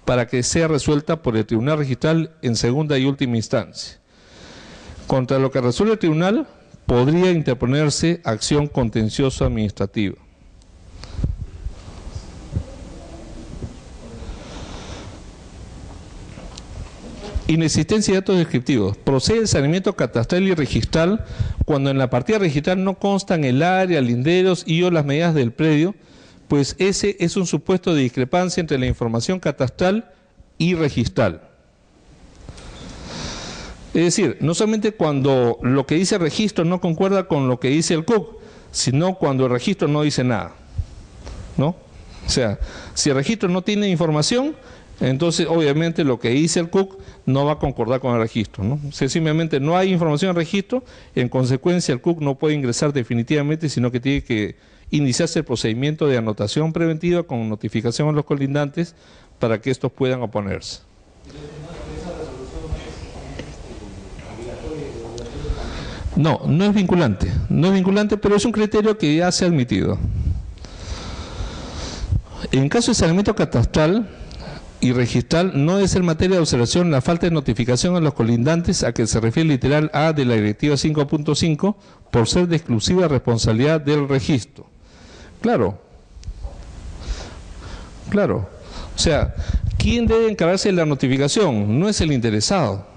para que sea resuelta por el tribunal registral en segunda y última instancia. Contra lo que resuelve el tribunal, podría interponerse acción contenciosa administrativa. Inexistencia de datos descriptivos. Procede el saneamiento catastral y registral cuando en la partida registral no constan el área, linderos y o las medidas del predio, pues ese es un supuesto de discrepancia entre la información catastral y registral. Es decir, no solamente cuando lo que dice el registro no concuerda con lo que dice el CUC, sino cuando el registro no dice nada, ¿no? O sea, si el registro no tiene información, entonces obviamente lo que dice el CUC no va a concordar con el registro, ¿no? Sencillamente no hay información en el registro, en consecuencia el CUC no puede ingresar definitivamente, sino que tiene que iniciarse el procedimiento de anotación preventiva con notificación a los colindantes para que estos puedan oponerse. No, no es vinculante, pero es un criterio que ya se ha admitido. En caso de saneamiento catastral y registral, no debe ser materia de observación la falta de notificación a los colindantes a que se refiere el literal A de la Directiva 5.5 por ser de exclusiva responsabilidad del registro. Claro. O sea, ¿quién debe encargarse de la notificación? No es el interesado,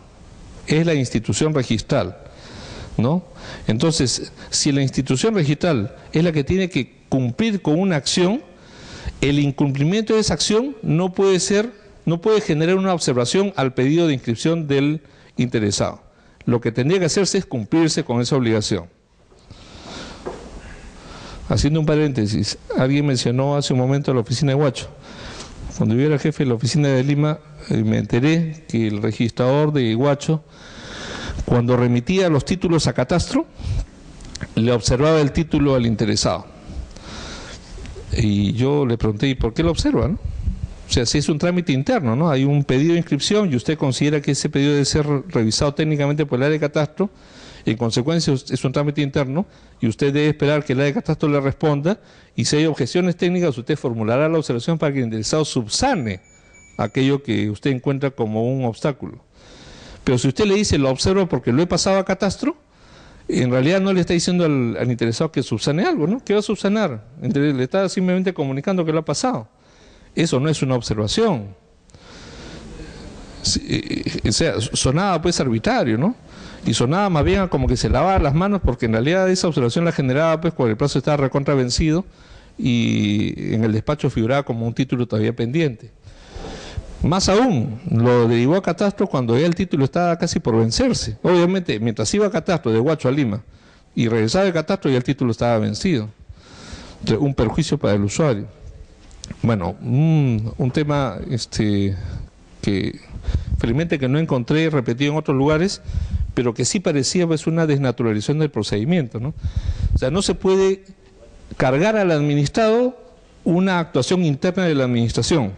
es la institución registral, ¿no? Entonces, si la institución registral es la que tiene que cumplir con una acción, el incumplimiento de esa acción no puede generar una observación al pedido de inscripción del interesado. Lo que tendría que hacerse es cumplirse con esa obligación. Haciendo un paréntesis, alguien mencionó hace un momento la oficina de Huacho. Cuando yo era jefe de la oficina de Lima, me enteré que el registrador de Huacho, cuando remitía los títulos a catastro, le observaba el título al interesado. Y yo le pregunté, ¿y por qué lo observa, no? O sea, si es un trámite interno, ¿no? Hay un pedido de inscripción y usted considera que ese pedido debe ser revisado técnicamente por el área de catastro, en consecuencia es un trámite interno y usted debe esperar que el área de catastro le responda, y si hay objeciones técnicas usted formulará la observación para que el interesado subsane aquello que usted encuentra como un obstáculo. Pero si usted le dice lo observo porque lo he pasado a catastro, en realidad no le está diciendo al interesado que subsane algo, ¿no? ¿Qué va a subsanar? Le está simplemente comunicando que lo ha pasado. Eso no es una observación. O sea, sonaba pues arbitrario, ¿no? Y sonaba más bien como que se lavaba las manos, porque en realidad esa observación la generaba pues cuando el plazo estaba recontra vencido y en el despacho figuraba como un título todavía pendiente. Más aún, lo derivó a catastro cuando ya el título estaba casi por vencerse. Obviamente, mientras iba a catastro de Huacho a Lima y regresaba de catastro ya el título estaba vencido. Entonces, un perjuicio para el usuario. Bueno, un tema que felizmente que no encontré repetido en otros lugares, pero que sí parecía pues una desnaturalización del procedimiento, ¿no? O sea, no se puede cargar al administrado una actuación interna de la administración.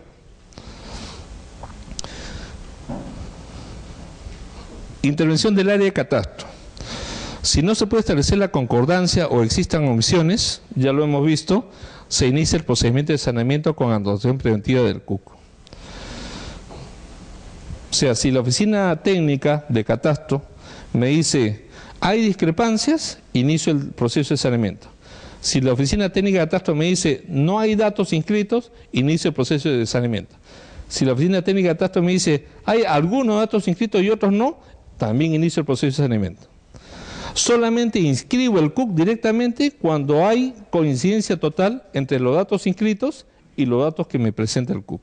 Intervención del área de catastro. Si no se puede establecer la concordancia o existan omisiones, ya lo hemos visto, se inicia el procedimiento de saneamiento con anotación preventiva del CUC. O sea, si la oficina técnica de catastro me dice hay discrepancias, inicio el proceso de saneamiento. Si la oficina técnica de catastro me dice no hay datos inscritos, inicio el proceso de saneamiento. Si la oficina técnica de catastro me dice hay algunos datos inscritos y otros no, también inicio el proceso de saneamiento. Solamente inscribo el CUC directamente cuando hay coincidencia total entre los datos inscritos y los datos que me presenta el CUC.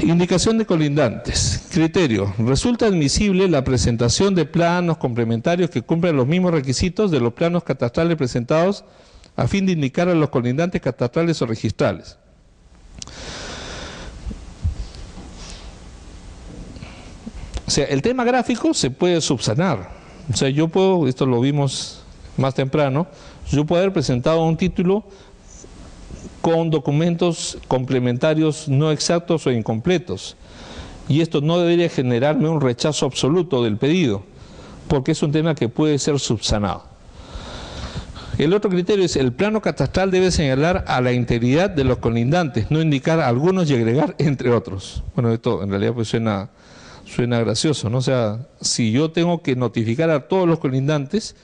Indicación de colindantes. Criterio. Resulta admisible la presentación de planos complementarios que cumplen los mismos requisitos de los planos catastrales presentados a fin de indicar a los colindantes catastrales o registrales. O sea, el tema gráfico se puede subsanar. O sea, yo puedo, esto lo vimos más temprano, yo puedo haber presentado un título con documentos complementarios no exactos o incompletos. Y esto no debería generarme un rechazo absoluto del pedido, porque es un tema que puede ser subsanado. El otro criterio es el plano catastral debe señalar a la integridad de los colindantes, no indicar a algunos y agregar entre otros. Bueno, esto en realidad pues suena gracioso, ¿no? O sea, si yo tengo que notificar a todos los colindantes,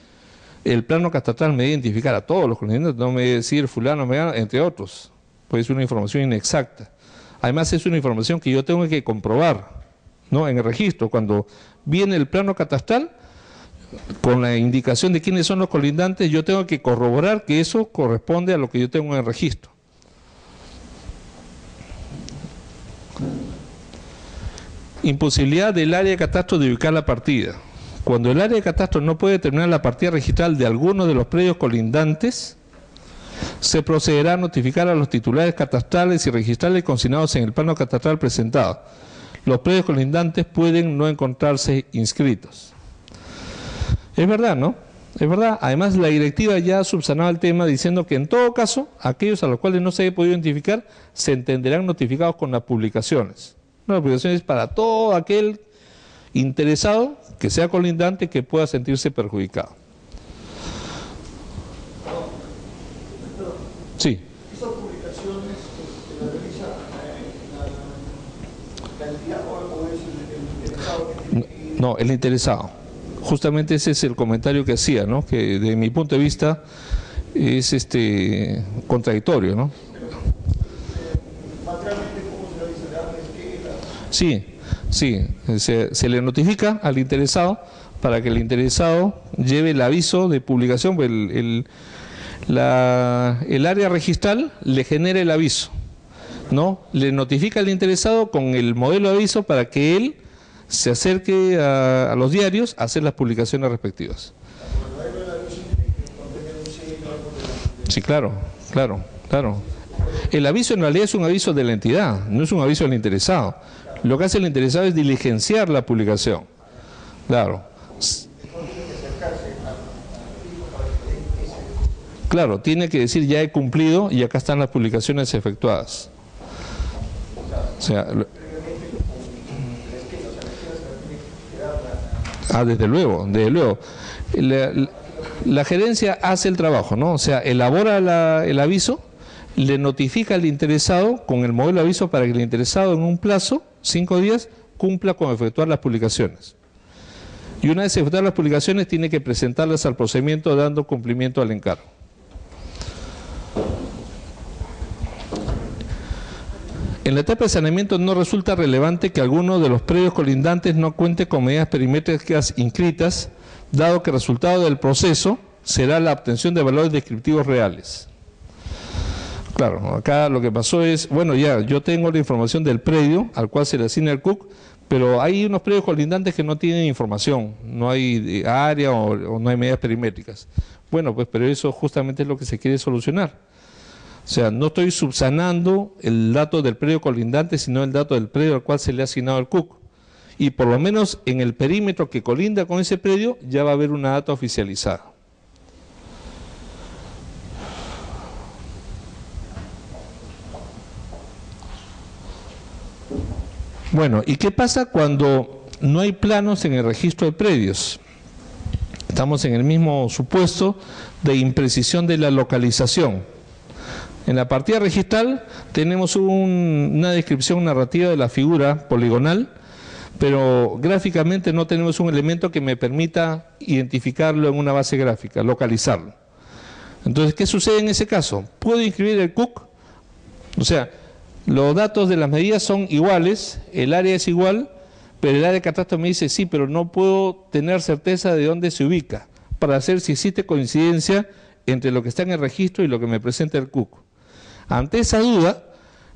el plano catastral me debe identificar a todos los colindantes, no me debe decir fulano, megano, entre otros. Pues es una información inexacta. Además es una información que yo tengo que comprobar, ¿no? En el registro, cuando viene el plano catastral, con la indicación de quiénes son los colindantes, yo tengo que corroborar que eso corresponde a lo que yo tengo en el registro. Imposibilidad del área de catastro de ubicar la partida. Cuando el área de catastro no puede determinar la partida registral de alguno de los predios colindantes, se procederá a notificar a los titulares catastrales y registrales consignados en el plano catastral presentado. Los predios colindantes pueden no encontrarse inscritos. Es verdad, ¿no? Es verdad. Además, la directiva ya ha subsanado el tema diciendo que en todo caso, aquellos a los cuales no se haya podido identificar, se entenderán notificados con las publicaciones. Una publicación es para todo aquel interesado que sea colindante que pueda sentirse perjudicado. Sí. ¿Estas publicaciones las realiza la entidad o es el interesado que tiene que ir? No, el interesado. Justamente ese es el comentario que hacía, ¿no? Que de mi punto de vista es contradictorio, ¿no? Materialmente, ¿cómo se realiza? Sí, se le notifica al interesado para que el interesado lleve el aviso de publicación, pues el área registral le genera el aviso, ¿no? Le notifica al interesado con el modelo de aviso para que él se acerque a los diarios a hacer las publicaciones respectivas. Sí, claro. El aviso en realidad es un aviso de la entidad, no es un aviso del interesado. Lo que hace el interesado es diligenciar la publicación. Claro. Claro, tiene que decir ya he cumplido y acá están las publicaciones efectuadas. O sea, desde luego, desde luego. La gerencia hace el trabajo, ¿no? O sea, elabora el aviso, le notifica al interesado con el modelo de aviso para que el interesado en un plazo, 5 días, cumpla con efectuar las publicaciones. Y una vez efectuadas las publicaciones, tiene que presentarlas al procedimiento dando cumplimiento al encargo. En la etapa de saneamiento no resulta relevante que alguno de los predios colindantes no cuente con medidas perimétricas inscritas, dado que el resultado del proceso será la obtención de valores descriptivos reales. Claro, acá lo que pasó es, bueno, ya, yo tengo la información del predio al cual se le asigna el CUC, pero hay unos predios colindantes que no tienen información, no hay área o no hay medidas perimétricas. Bueno, pues, pero eso justamente es lo que se quiere solucionar. O sea, no estoy subsanando el dato del predio colindante, sino el dato del predio al cual se le ha asignado el CUC. Y por lo menos en el perímetro que colinda con ese predio ya va a haber una data oficializada. Bueno, ¿y qué pasa cuando no hay planos en el registro de predios? Estamos en el mismo supuesto de imprecisión de la localización. En la partida registral tenemos una descripción narrativa de la figura poligonal, pero gráficamente no tenemos un elemento que me permita identificarlo en una base gráfica, localizarlo. Entonces, ¿qué sucede en ese caso? ¿Puedo inscribir el CUC? O sea, los datos de las medidas son iguales, el área es igual, pero el área de catastro me dice sí, pero no puedo tener certeza de dónde se ubica, para hacer si existe coincidencia entre lo que está en el registro y lo que me presenta el CUC. Ante esa duda,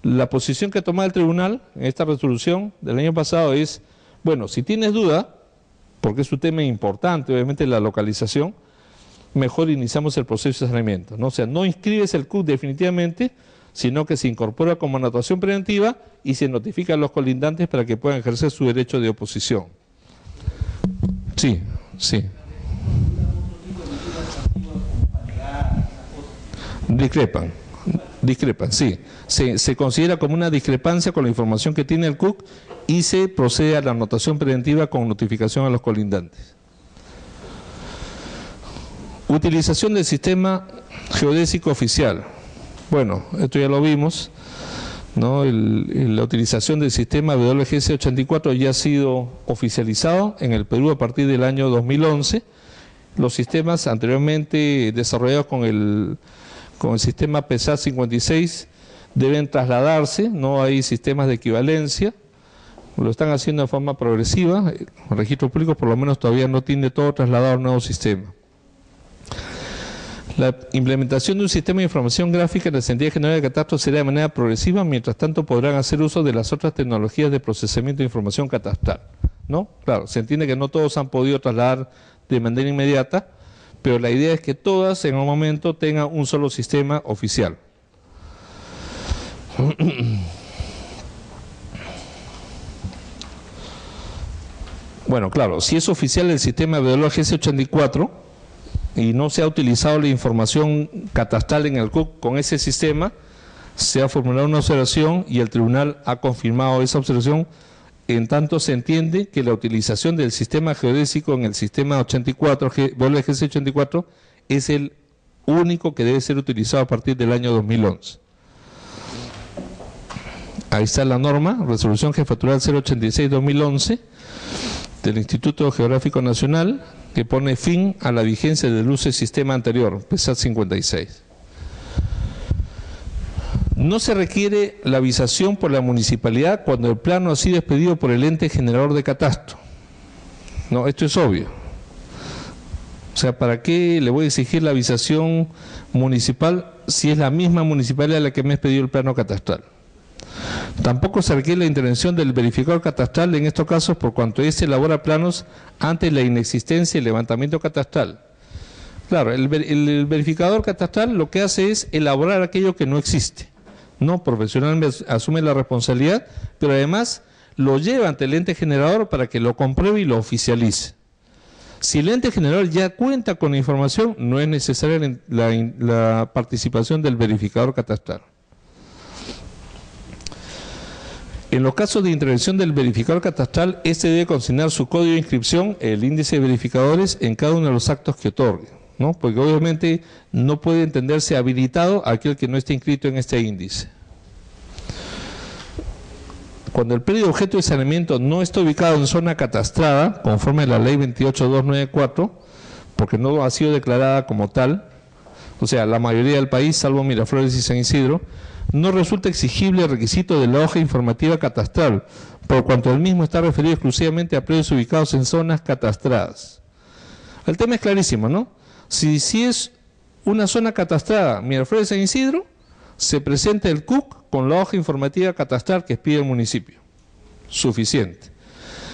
la posición que ha tomado el tribunal en esta resolución del año pasado es, bueno, si tienes duda, porque es un tema importante, obviamente la localización, mejor iniciamos el proceso de saneamiento, ¿no? O sea, no inscribes el CUC definitivamente, sino que se incorpora como anotación preventiva y se notifica a los colindantes para que puedan ejercer su derecho de oposición. Sí, sí. Discrepan, sí. Se considera como una discrepancia con la información que tiene el CUC y se procede a la anotación preventiva con notificación a los colindantes. Utilización del sistema geodésico oficial. Bueno, esto ya lo vimos, ¿no? La utilización del sistema WGS 84 ya ha sido oficializado en el Perú a partir del año 2011. Los sistemas anteriormente desarrollados con el sistema PESAT 56 deben trasladarse, no hay sistemas de equivalencia, lo están haciendo de forma progresiva. El registro público por lo menos todavía no tiene todo trasladado al nuevo sistema. La implementación de un sistema de información gráfica en la Secretaría General de Catastro será de manera progresiva, mientras tanto podrán hacer uso de las otras tecnologías de procesamiento de información catastral, ¿no? Claro, se entiende que no todos han podido trasladar de manera inmediata, pero la idea es que todas en un momento tengan un solo sistema oficial. Bueno, claro, si es oficial el sistema WGS 84 y no se ha utilizado la información catastral en el CUC con ese sistema, se ha formulado una observación y el tribunal ha confirmado esa observación. En tanto se entiende que la utilización del sistema geodésico en el sistema 84, WGS 84, es el único que debe ser utilizado a partir del año 2011. Ahí está la norma, resolución jefatural 086-2011 del Instituto Geográfico Nacional, que pone fin a la vigencia del uso del sistema anterior, PESAT 56. No se requiere la avisación por la municipalidad cuando el plano ha sido expedido por el ente generador de catastro. No, esto es obvio. O sea, ¿para qué le voy a exigir la avisación municipal si es la misma municipalidad la que me ha expedido el plano catastral? Tampoco se requiere la intervención del verificador catastral en estos casos por cuanto éste elabora planos ante la inexistencia y el levantamiento catastral. Claro, el verificador catastral lo que hace es elaborar aquello que no existe. No, profesionalmente asume la responsabilidad, pero además lo lleva ante el ente generador para que lo compruebe y lo oficialice. Si el ente general ya cuenta con la información, no es necesaria la participación del verificador catastral. En los casos de intervención del verificador catastral, este debe consignar su código de inscripción, el índice de verificadores, en cada uno de los actos que otorgue, ¿no? Porque obviamente no puede entenderse habilitado aquel que no esté inscrito en este índice. Cuando el predio objeto de saneamiento no está ubicado en zona catastrada, conforme a la ley 28294, porque no ha sido declarada como tal, o sea, la mayoría del país, salvo Miraflores y San Isidro, no resulta exigible el requisito de la hoja informativa catastral, por cuanto el mismo está referido exclusivamente a predios ubicados en zonas catastradas. El tema es clarísimo, ¿no? Si es una zona catastrada, Miraflores y San Isidro, se presenta el CUC con la hoja informativa catastral que pide el municipio. Suficiente.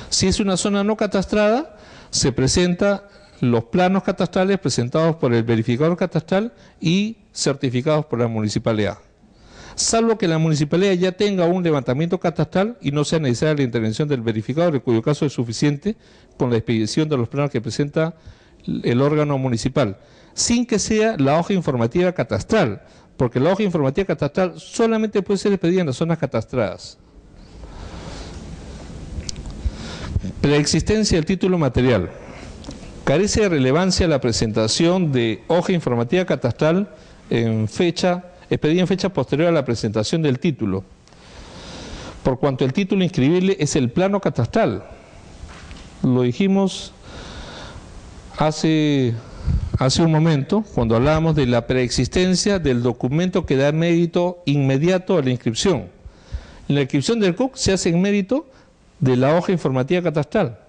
Si es una zona no catastrada, se presenta los planos catastrales presentados por el verificador catastral y certificados por la municipalidad. Salvo que la municipalidad ya tenga un levantamiento catastral y no sea necesaria la intervención del verificador, en cuyo caso es suficiente con la expedición de los planos que presenta el órgano municipal, sin que sea la hoja informativa catastral, porque la hoja informativa catastral solamente puede ser expedida en las zonas catastradas. Preexistencia del título material. Carece de relevancia la presentación de hoja informativa catastral expedida en fecha posterior a la presentación del título, por cuanto el título inscribible es el plano catastral. Lo dijimos hace un momento, cuando hablábamos de la preexistencia del documento que da mérito inmediato a la inscripción. La inscripción del CUC se hace en mérito de la hoja informativa catastral.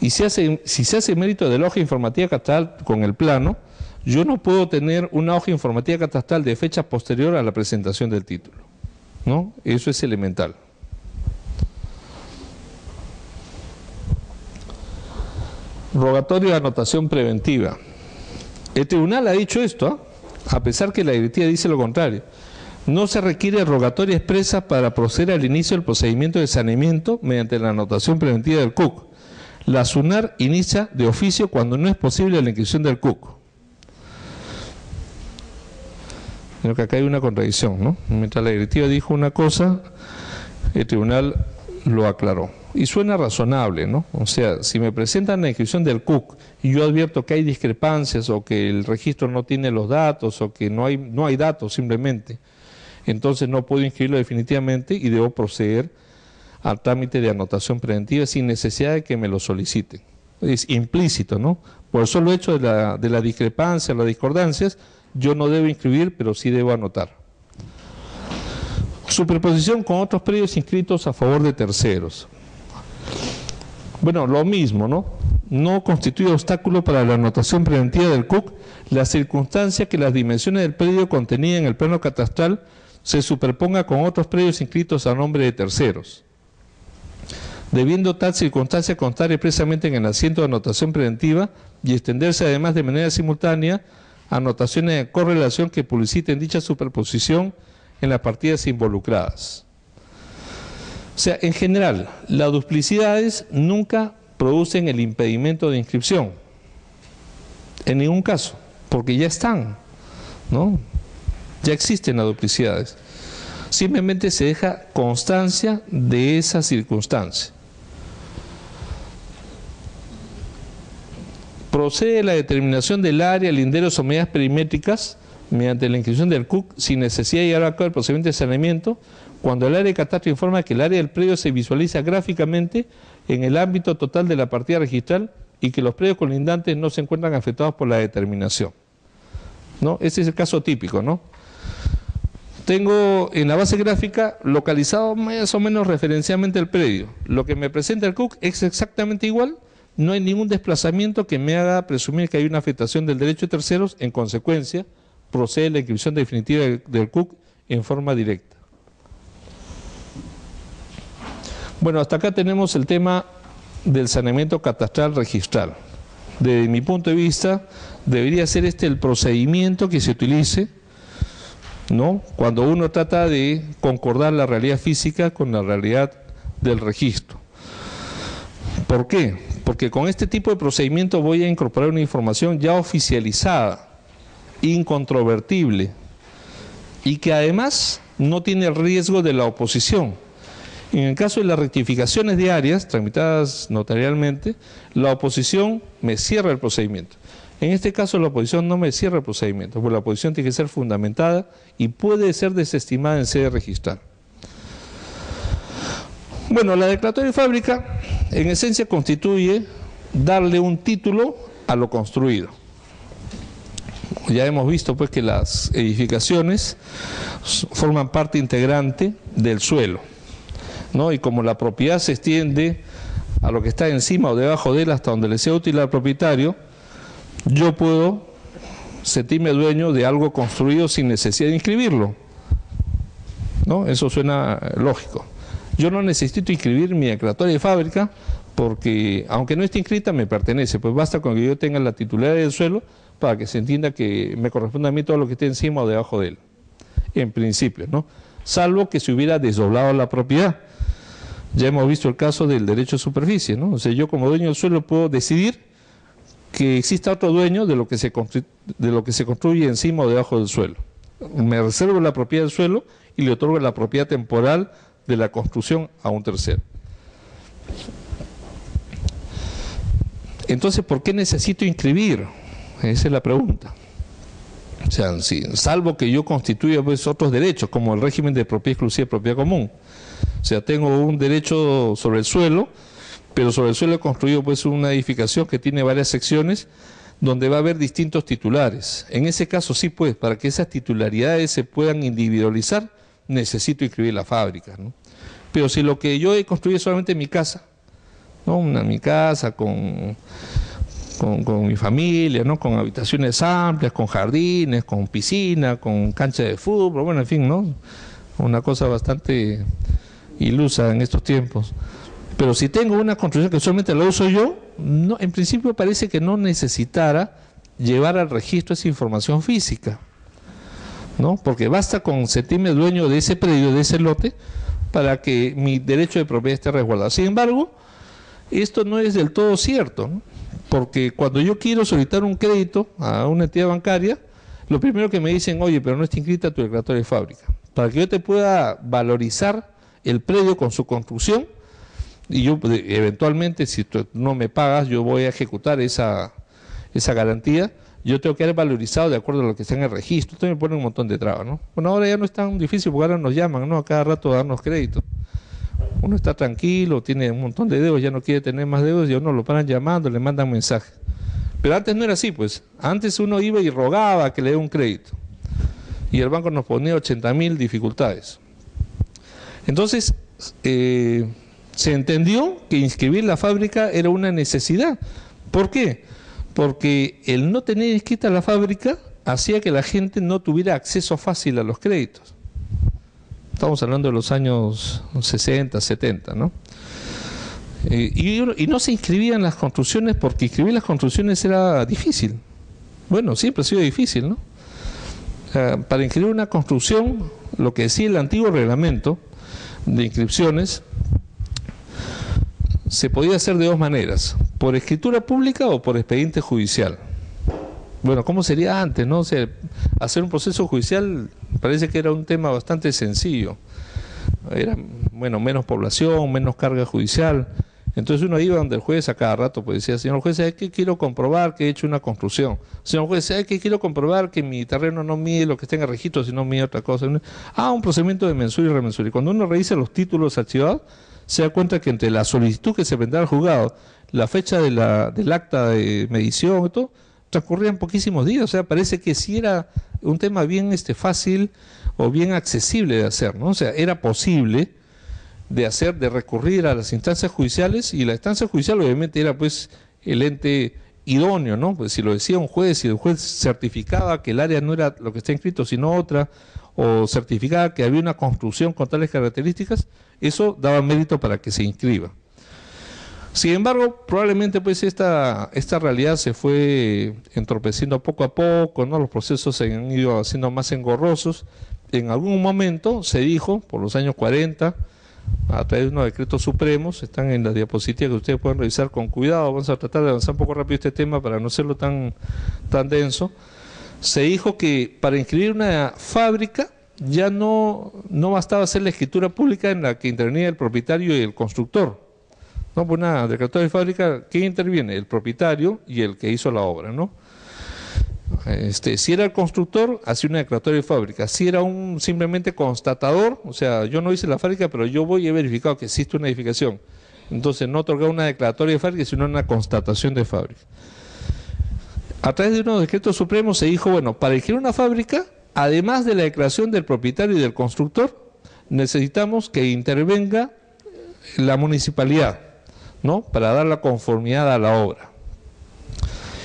Y si se hace mérito de la hoja informativa catastral con el plano, yo no puedo tener una hoja informativa catastral de fecha posterior a la presentación del título, ¿no? Eso es elemental. Rogatorio de anotación preventiva. El tribunal ha dicho esto, a pesar que la directiva dice lo contrario. No se requiere rogatoria expresa para proceder al inicio del procedimiento de saneamiento mediante la anotación preventiva del CUC. La SUNAR inicia de oficio cuando no es posible la inscripción del CUC. Creo que acá hay una contradicción, ¿no? Mientras la directiva dijo una cosa, el tribunal lo aclaró. Y suena razonable, ¿no? O sea, si me presentan la inscripción del CUC y yo advierto que hay discrepancias o que el registro no tiene los datos o que no hay datos simplemente, entonces no puedo inscribirlo definitivamente y debo proceder al trámite de anotación preventiva sin necesidad de que me lo soliciten. Es implícito, ¿no? Por el solo hecho de la discrepancia, las discordancias, yo no debo inscribir, pero sí debo anotar. Superposición con otros predios inscritos a favor de terceros. Bueno, lo mismo, ¿no? No constituye obstáculo para la anotación preventiva del CUC la circunstancia que las dimensiones del predio contenidas en el plano catastral se superponga con otros predios inscritos a nombre de terceros. Debiendo tal circunstancia constar expresamente en el asiento de anotación preventiva y extenderse además de manera simultánea anotaciones de correlación que publiciten dicha superposición en las partidas involucradas. O sea, en general, las duplicidades nunca producen el impedimento de inscripción, en ningún caso, porque ya están, ¿no? Ya existen las duplicidades. Simplemente se deja constancia de esa circunstancia. Procede la determinación del área, linderos o medidas perimétricas mediante la inscripción del CUC sin necesidad de llevar a cabo el procedimiento de saneamiento cuando el área de catastro informa que el área del predio se visualiza gráficamente en el ámbito total de la partida registral y que los predios colindantes no se encuentran afectados por la determinación, ¿no? Ese es el caso típico, ¿no? Tengo en la base gráfica localizado más o menos referencialmente el predio. Lo que me presenta el CUC es exactamente igual. No hay ningún desplazamiento que me haga presumir que hay una afectación del derecho de terceros. En consecuencia, procede la inscripción definitiva del CUC en forma directa. Bueno, hasta acá tenemos el tema del saneamiento catastral registral. Desde mi punto de vista, debería ser el procedimiento que se utilice, ¿no?, cuando uno trata de concordar la realidad física con la realidad del registro. ¿Por qué? Porque con este tipo de procedimiento voy a incorporar una información ya oficializada, incontrovertible, y que además no tiene el riesgo de la oposición. En el caso de las rectificaciones diarias, tramitadas notarialmente, la oposición me cierra el procedimiento. En este caso la oposición no me cierra el procedimiento, porque la oposición tiene que ser fundamentada y puede ser desestimada en sede registral. Bueno, la declaratoria de fábrica en esencia constituye darle un título a lo construido. Ya hemos visto pues que las edificaciones forman parte integrante del suelo, ¿no? Y como la propiedad se extiende a lo que está encima o debajo de él hasta donde le sea útil al propietario, yo puedo sentirme dueño de algo construido sin necesidad de inscribirlo, ¿no? Eso suena lógico. Yo no necesito inscribir mi declaratoria de fábrica porque, aunque no esté inscrita, me pertenece. Pues basta con que yo tenga la titularidad del suelo para que se entienda que me corresponde a mí todo lo que esté encima o debajo de él, en principio, ¿no? Salvo que se hubiera desdoblado la propiedad. Ya hemos visto el caso del derecho de superficie, ¿no? O sea, yo como dueño del suelo puedo decidir que exista otro dueño de lo que se construye encima o debajo del suelo. Me reservo la propiedad del suelo y le otorgo la propiedad temporal de la construcción a un tercero. Entonces, ¿por qué necesito inscribir? Esa es la pregunta. O sea, salvo que yo constituya pues otros derechos, como el régimen de propiedad exclusiva y propiedad común. O sea, tengo un derecho sobre el suelo, pero sobre el suelo he construido pues una edificación que tiene varias secciones donde va a haber distintos titulares. En ese caso sí, pues, para que esas titularidades se puedan individualizar, necesito inscribir la fábrica, ¿no? Pero si lo que yo he construido es solamente mi casa, ¿no? Mi casa con mi familia, ¿no? Con habitaciones amplias, con jardines, con piscina, con cancha de fútbol, bueno, en fin, ¿no? Una cosa bastante ilusa en estos tiempos. Pero si tengo una construcción que solamente la uso yo, no, en principio parece que no necesitara llevar al registro esa información física, ¿no? Porque basta con sentirme dueño de ese predio, de ese lote, para que mi derecho de propiedad esté resguardado. Sin embargo, esto no es del todo cierto, ¿no? Porque cuando yo quiero solicitar un crédito a una entidad bancaria, lo primero que me dicen, oye, pero no está inscrita tu declaratoria de fábrica. Para que yo te pueda valorizar el predio con su construcción, y yo eventualmente, si tú no me pagas, yo voy a ejecutar esa garantía, yo tengo que haber valorizado de acuerdo a lo que está en el registro. Esto me pone un montón de trabas, ¿no? Bueno, ahora ya no es tan difícil porque ahora nos llaman, ¿no? A cada rato a darnos crédito. Uno está tranquilo, tiene un montón de deudas, ya no quiere tener más deudas y a uno lo paran llamando, le mandan mensajes. Pero antes no era así, pues. Antes uno iba y rogaba que le dé un crédito. Y el banco nos ponía 80.000 dificultades. Entonces, se entendió que inscribir la fábrica era una necesidad. ¿Por qué? Porque el no tener inscrita la fábrica hacía que la gente no tuviera acceso fácil a los créditos. Estamos hablando de los años 60, 70, ¿no? Y no se inscribían las construcciones porque inscribir las construcciones era difícil. Bueno, siempre ha sido difícil, ¿no? Para inscribir una construcción, lo que decía el antiguo reglamento de inscripciones, se podía hacer de dos maneras, por escritura pública o por expediente judicial. Bueno, ¿cómo sería antes, no? O sea, hacer un proceso judicial parece que era un tema bastante sencillo. Era, bueno, menos población, menos carga judicial. Entonces uno iba donde el juez a cada rato, pues decía, señor juez, ¿sabes qué? Quiero comprobar que he hecho una construcción. Señor juez, ¿sabes qué? Quiero comprobar que mi terreno no mide lo que está en el registro, sino mide otra cosa. Un procedimiento de mensura y remensura. Y cuando uno revisa los títulos archivados, se da cuenta que entre la solicitud que se vendrá al juzgado, la fecha del acta de medición y todo, transcurrían poquísimos días. O sea, parece que sí era un tema bien fácil o bien accesible de hacer, ¿no? O sea, era posible de recurrir a las instancias judiciales, y la instancia judicial obviamente era pues el ente idóneo, ¿no? Pues si lo decía un juez, si el juez certificaba que el área no era lo que está inscrito sino otra, o certificaba que había una construcción con tales características, eso daba mérito para que se inscriba. Sin embargo, probablemente pues esta realidad se fue entorpeciendo poco a poco, ¿no? Los procesos se han ido haciendo más engorrosos. En algún momento se dijo, por los años 40, a través de unos decretos supremos, están en la diapositiva que ustedes pueden revisar con cuidado. Vamos a tratar de avanzar un poco rápido este tema para no hacerlo tan denso. Se dijo que para inscribir una fábrica ya no bastaba hacer la escritura pública en la que intervenía el propietario y el constructor. No, pues una declaratoria de fábrica, ¿quién interviene? El propietario y el que hizo la obra, ¿no? Si era el constructor, hacía una declaratoria de fábrica. Si era un simplemente constatador, o sea, yo no hice la fábrica, pero yo voy y he verificado que existe una edificación. Entonces no otorgaba una declaratoria de fábrica, sino una constatación de fábrica. A través de unos decretos supremos se dijo, bueno, para elegir una fábrica, además de la declaración del propietario y del constructor, necesitamos que intervenga la municipalidad, ¿no? Para dar la conformidad a la obra.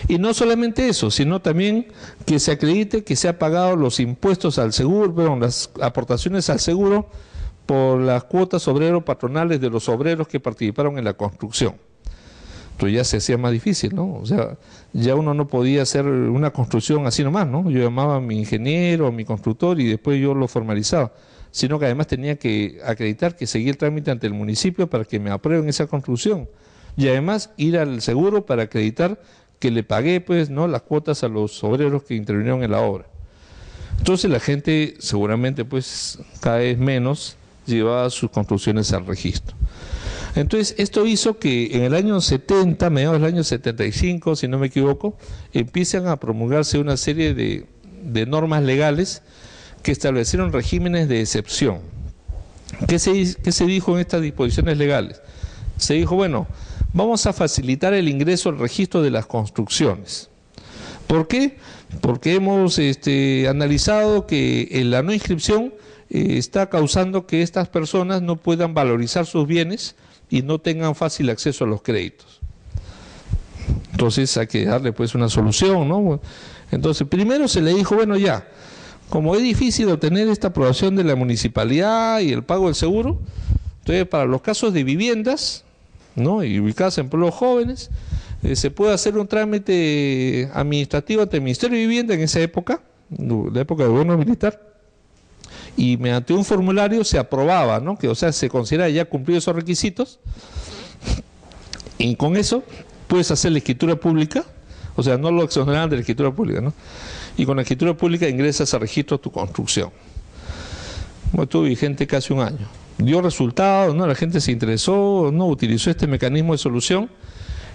Y no solamente eso, sino también que se acredite que se ha pagado los impuestos al seguro, bueno, las aportaciones al seguro por las cuotas obrero-patronales de los obreros que participaron en la construcción. Entonces ya se hacía más difícil, ¿no? O sea, ya uno no podía hacer una construcción así nomás, ¿no? Yo llamaba a mi ingeniero, a mi constructor y después yo lo formalizaba, sino que además tenía que acreditar que seguía el trámite ante el municipio para que me aprueben esa construcción y además ir al seguro para acreditar que le pagué, pues, ¿no?, las cuotas a los obreros que intervinieron en la obra. Entonces la gente seguramente, pues, cada vez menos llevaba sus construcciones al registro. Entonces esto hizo que en el año 70, mediados del año 75, si no me equivoco, empiezan a promulgarse una serie de normas legales que establecieron regímenes de excepción. ¿Qué se dijo en estas disposiciones legales? Se dijo, bueno, vamos a facilitar el ingreso al registro de las construcciones. ¿Por qué? Porque hemos analizado que la no inscripción está causando que estas personas no puedan valorizar sus bienes y no tengan fácil acceso a los créditos. Entonces hay que darle pues una solución, ¿no? Entonces primero se le dijo, bueno, ya, como es difícil obtener esta aprobación de la municipalidad y el pago del seguro, entonces para los casos de viviendas, ¿no?, y ubicadas en pueblos jóvenes, se puede hacer un trámite administrativo ante el Ministerio de Vivienda en esa época, la época del gobierno militar, y mediante un formulario se aprobaba, ¿no?, que, o sea, se considera ya cumplido esos requisitos, y con eso puedes hacer la escritura pública, o sea, no lo exoneraban de la escritura pública, ¿no?, y con la escritura pública ingresas a registro tu construcción. Bueno, estuvo vigente casi un año. Dio resultados, ¿no?, la gente se interesó, ¿no?, utilizó este mecanismo de solución.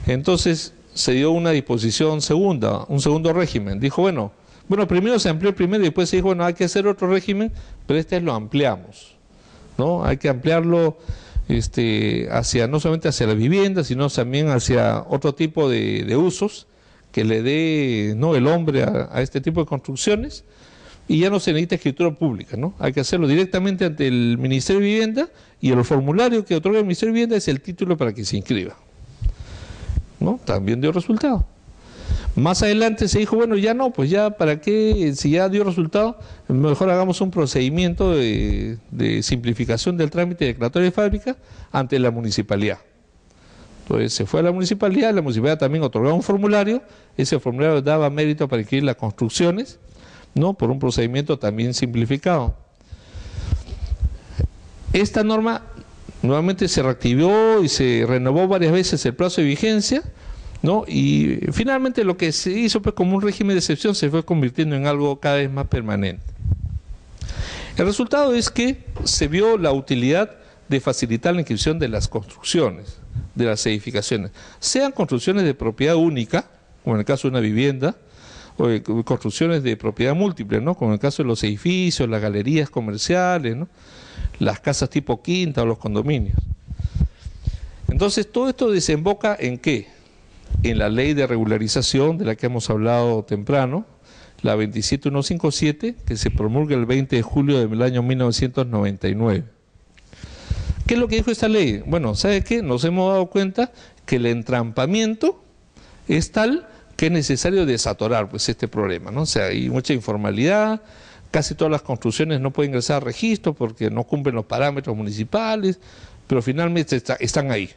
Entonces se dio una disposición segunda, un segundo régimen. Dijo, bueno, primero se amplió el primero y después se dijo, bueno, hay que hacer otro régimen, pero lo ampliamos, ¿no? Hay que ampliarlo hacia, no solamente hacia la vivienda, sino también hacia otro tipo de usos que le dé, ¿no?, el hombre a este tipo de construcciones, y ya no se necesita escritura pública, ¿no? Hay que hacerlo directamente ante el Ministerio de Vivienda, y el formulario que otorga el Ministerio de Vivienda es el título para que se inscriba, ¿no? También dio resultado. Más adelante se dijo, bueno, ya no, pues ya, ¿para qué? Si ya dio resultado, mejor hagamos un procedimiento de simplificación del trámite de declaratoria de fábrica ante la municipalidad. Entonces se fue a la municipalidad también otorgaba un formulario, ese formulario daba mérito para inscribir las construcciones, ¿no?, por un procedimiento también simplificado. Esta norma nuevamente se reactivó y se renovó varias veces el plazo de vigencia, ¿no?, y finalmente lo que se hizo pues como un régimen de excepción se fue convirtiendo en algo cada vez más permanente. El resultado es que se vio la utilidad de facilitar la inscripción de las construcciones, de las edificaciones, sean construcciones de propiedad única, como en el caso de una vivienda, o construcciones de propiedad múltiple, ¿no?, como en el caso de los edificios, las galerías comerciales, ¿no?, las casas tipo quinta o los condominios. Entonces todo esto desemboca ¿en qué? En la ley de regularización de la que hemos hablado temprano, la 27157, que se promulga el 20 de julio del año 1999. ¿Qué es lo que dijo esta ley? Bueno, ¿sabe qué? Nos hemos dado cuenta que el entrampamiento es tal que es necesario desatorar pues este problema, ¿no? O sea, hay mucha informalidad, casi todas las construcciones no pueden ingresar a registro porque no cumplen los parámetros municipales, pero finalmente están ahí.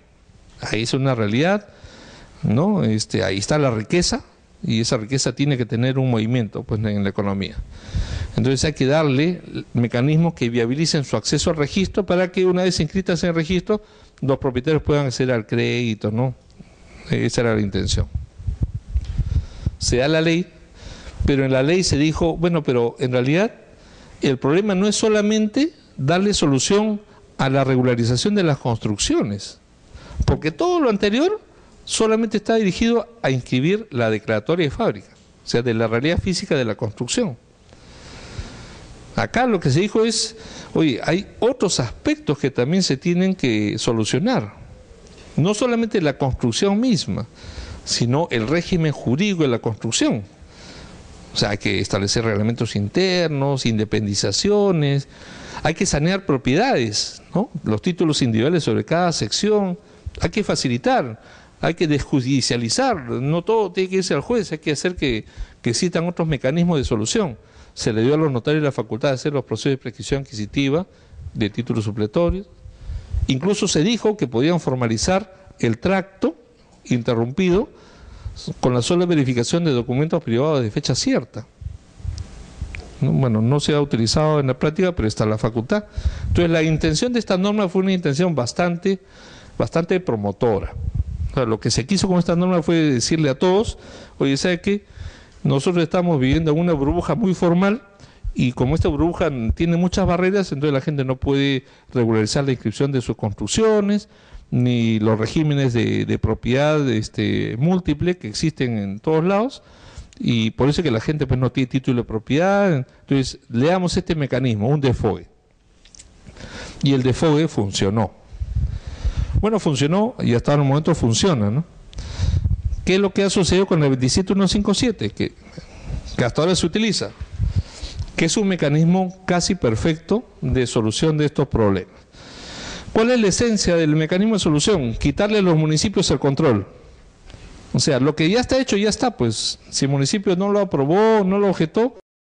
Ahí es una realidad, ¿no? Ahí está la riqueza, y esa riqueza tiene que tener un movimiento pues en la economía. Entonces hay que darle mecanismos que viabilicen su acceso al registro para que una vez inscritas en el registro, los propietarios puedan acceder al crédito, ¿no? Esa era la intención. Se da la ley, pero en la ley se dijo, bueno, pero en realidad el problema no es solamente darle solución a la regularización de las construcciones, porque todo lo anterior solamente está dirigido a inscribir la declaratoria de fábrica, o sea, de la realidad física de la construcción. Acá lo que se dijo es, oye, hay otros aspectos que también se tienen que solucionar, no solamente la construcción misma, sino el régimen jurídico de la construcción. O sea, hay que establecer reglamentos internos, independizaciones, hay que sanear propiedades, ¿no? Los títulos individuales sobre cada sección, hay que facilitar, hay que desjudicializar, no todo tiene que irse al juez, hay que hacer que existan otros mecanismos de solución. Se le dio a los notarios la facultad de hacer los procesos de prescripción adquisitiva de títulos supletorios. Incluso se dijo que podían formalizar el tracto interrumpido con la sola verificación de documentos privados de fecha cierta. Bueno, no se ha utilizado en la práctica, pero está la facultad. Entonces, la intención de esta norma fue una intención bastante promotora. O sea, lo que se quiso con esta norma fue decirle a todos, oye, ¿sabe qué? Nosotros estamos viviendo en una burbuja muy formal y como esta burbuja tiene muchas barreras, entonces la gente no puede regularizar la inscripción de sus construcciones, ni los regímenes de propiedad múltiple que existen en todos lados, y por eso es que la gente pues no tiene título de propiedad. Entonces le damos este mecanismo, un defogue, y el defogue funcionó. Bueno, funcionó y hasta el momento funciona, ¿no? ¿Qué es lo que ha sucedido con el 27157? Que hasta ahora se utiliza, que es un mecanismo casi perfecto de solución de estos problemas. ¿Cuál es la esencia del mecanismo de solución? Quitarle a los municipios el control. O sea, lo que ya está hecho, ya está, pues si el municipio no lo aprobó, no lo objetó,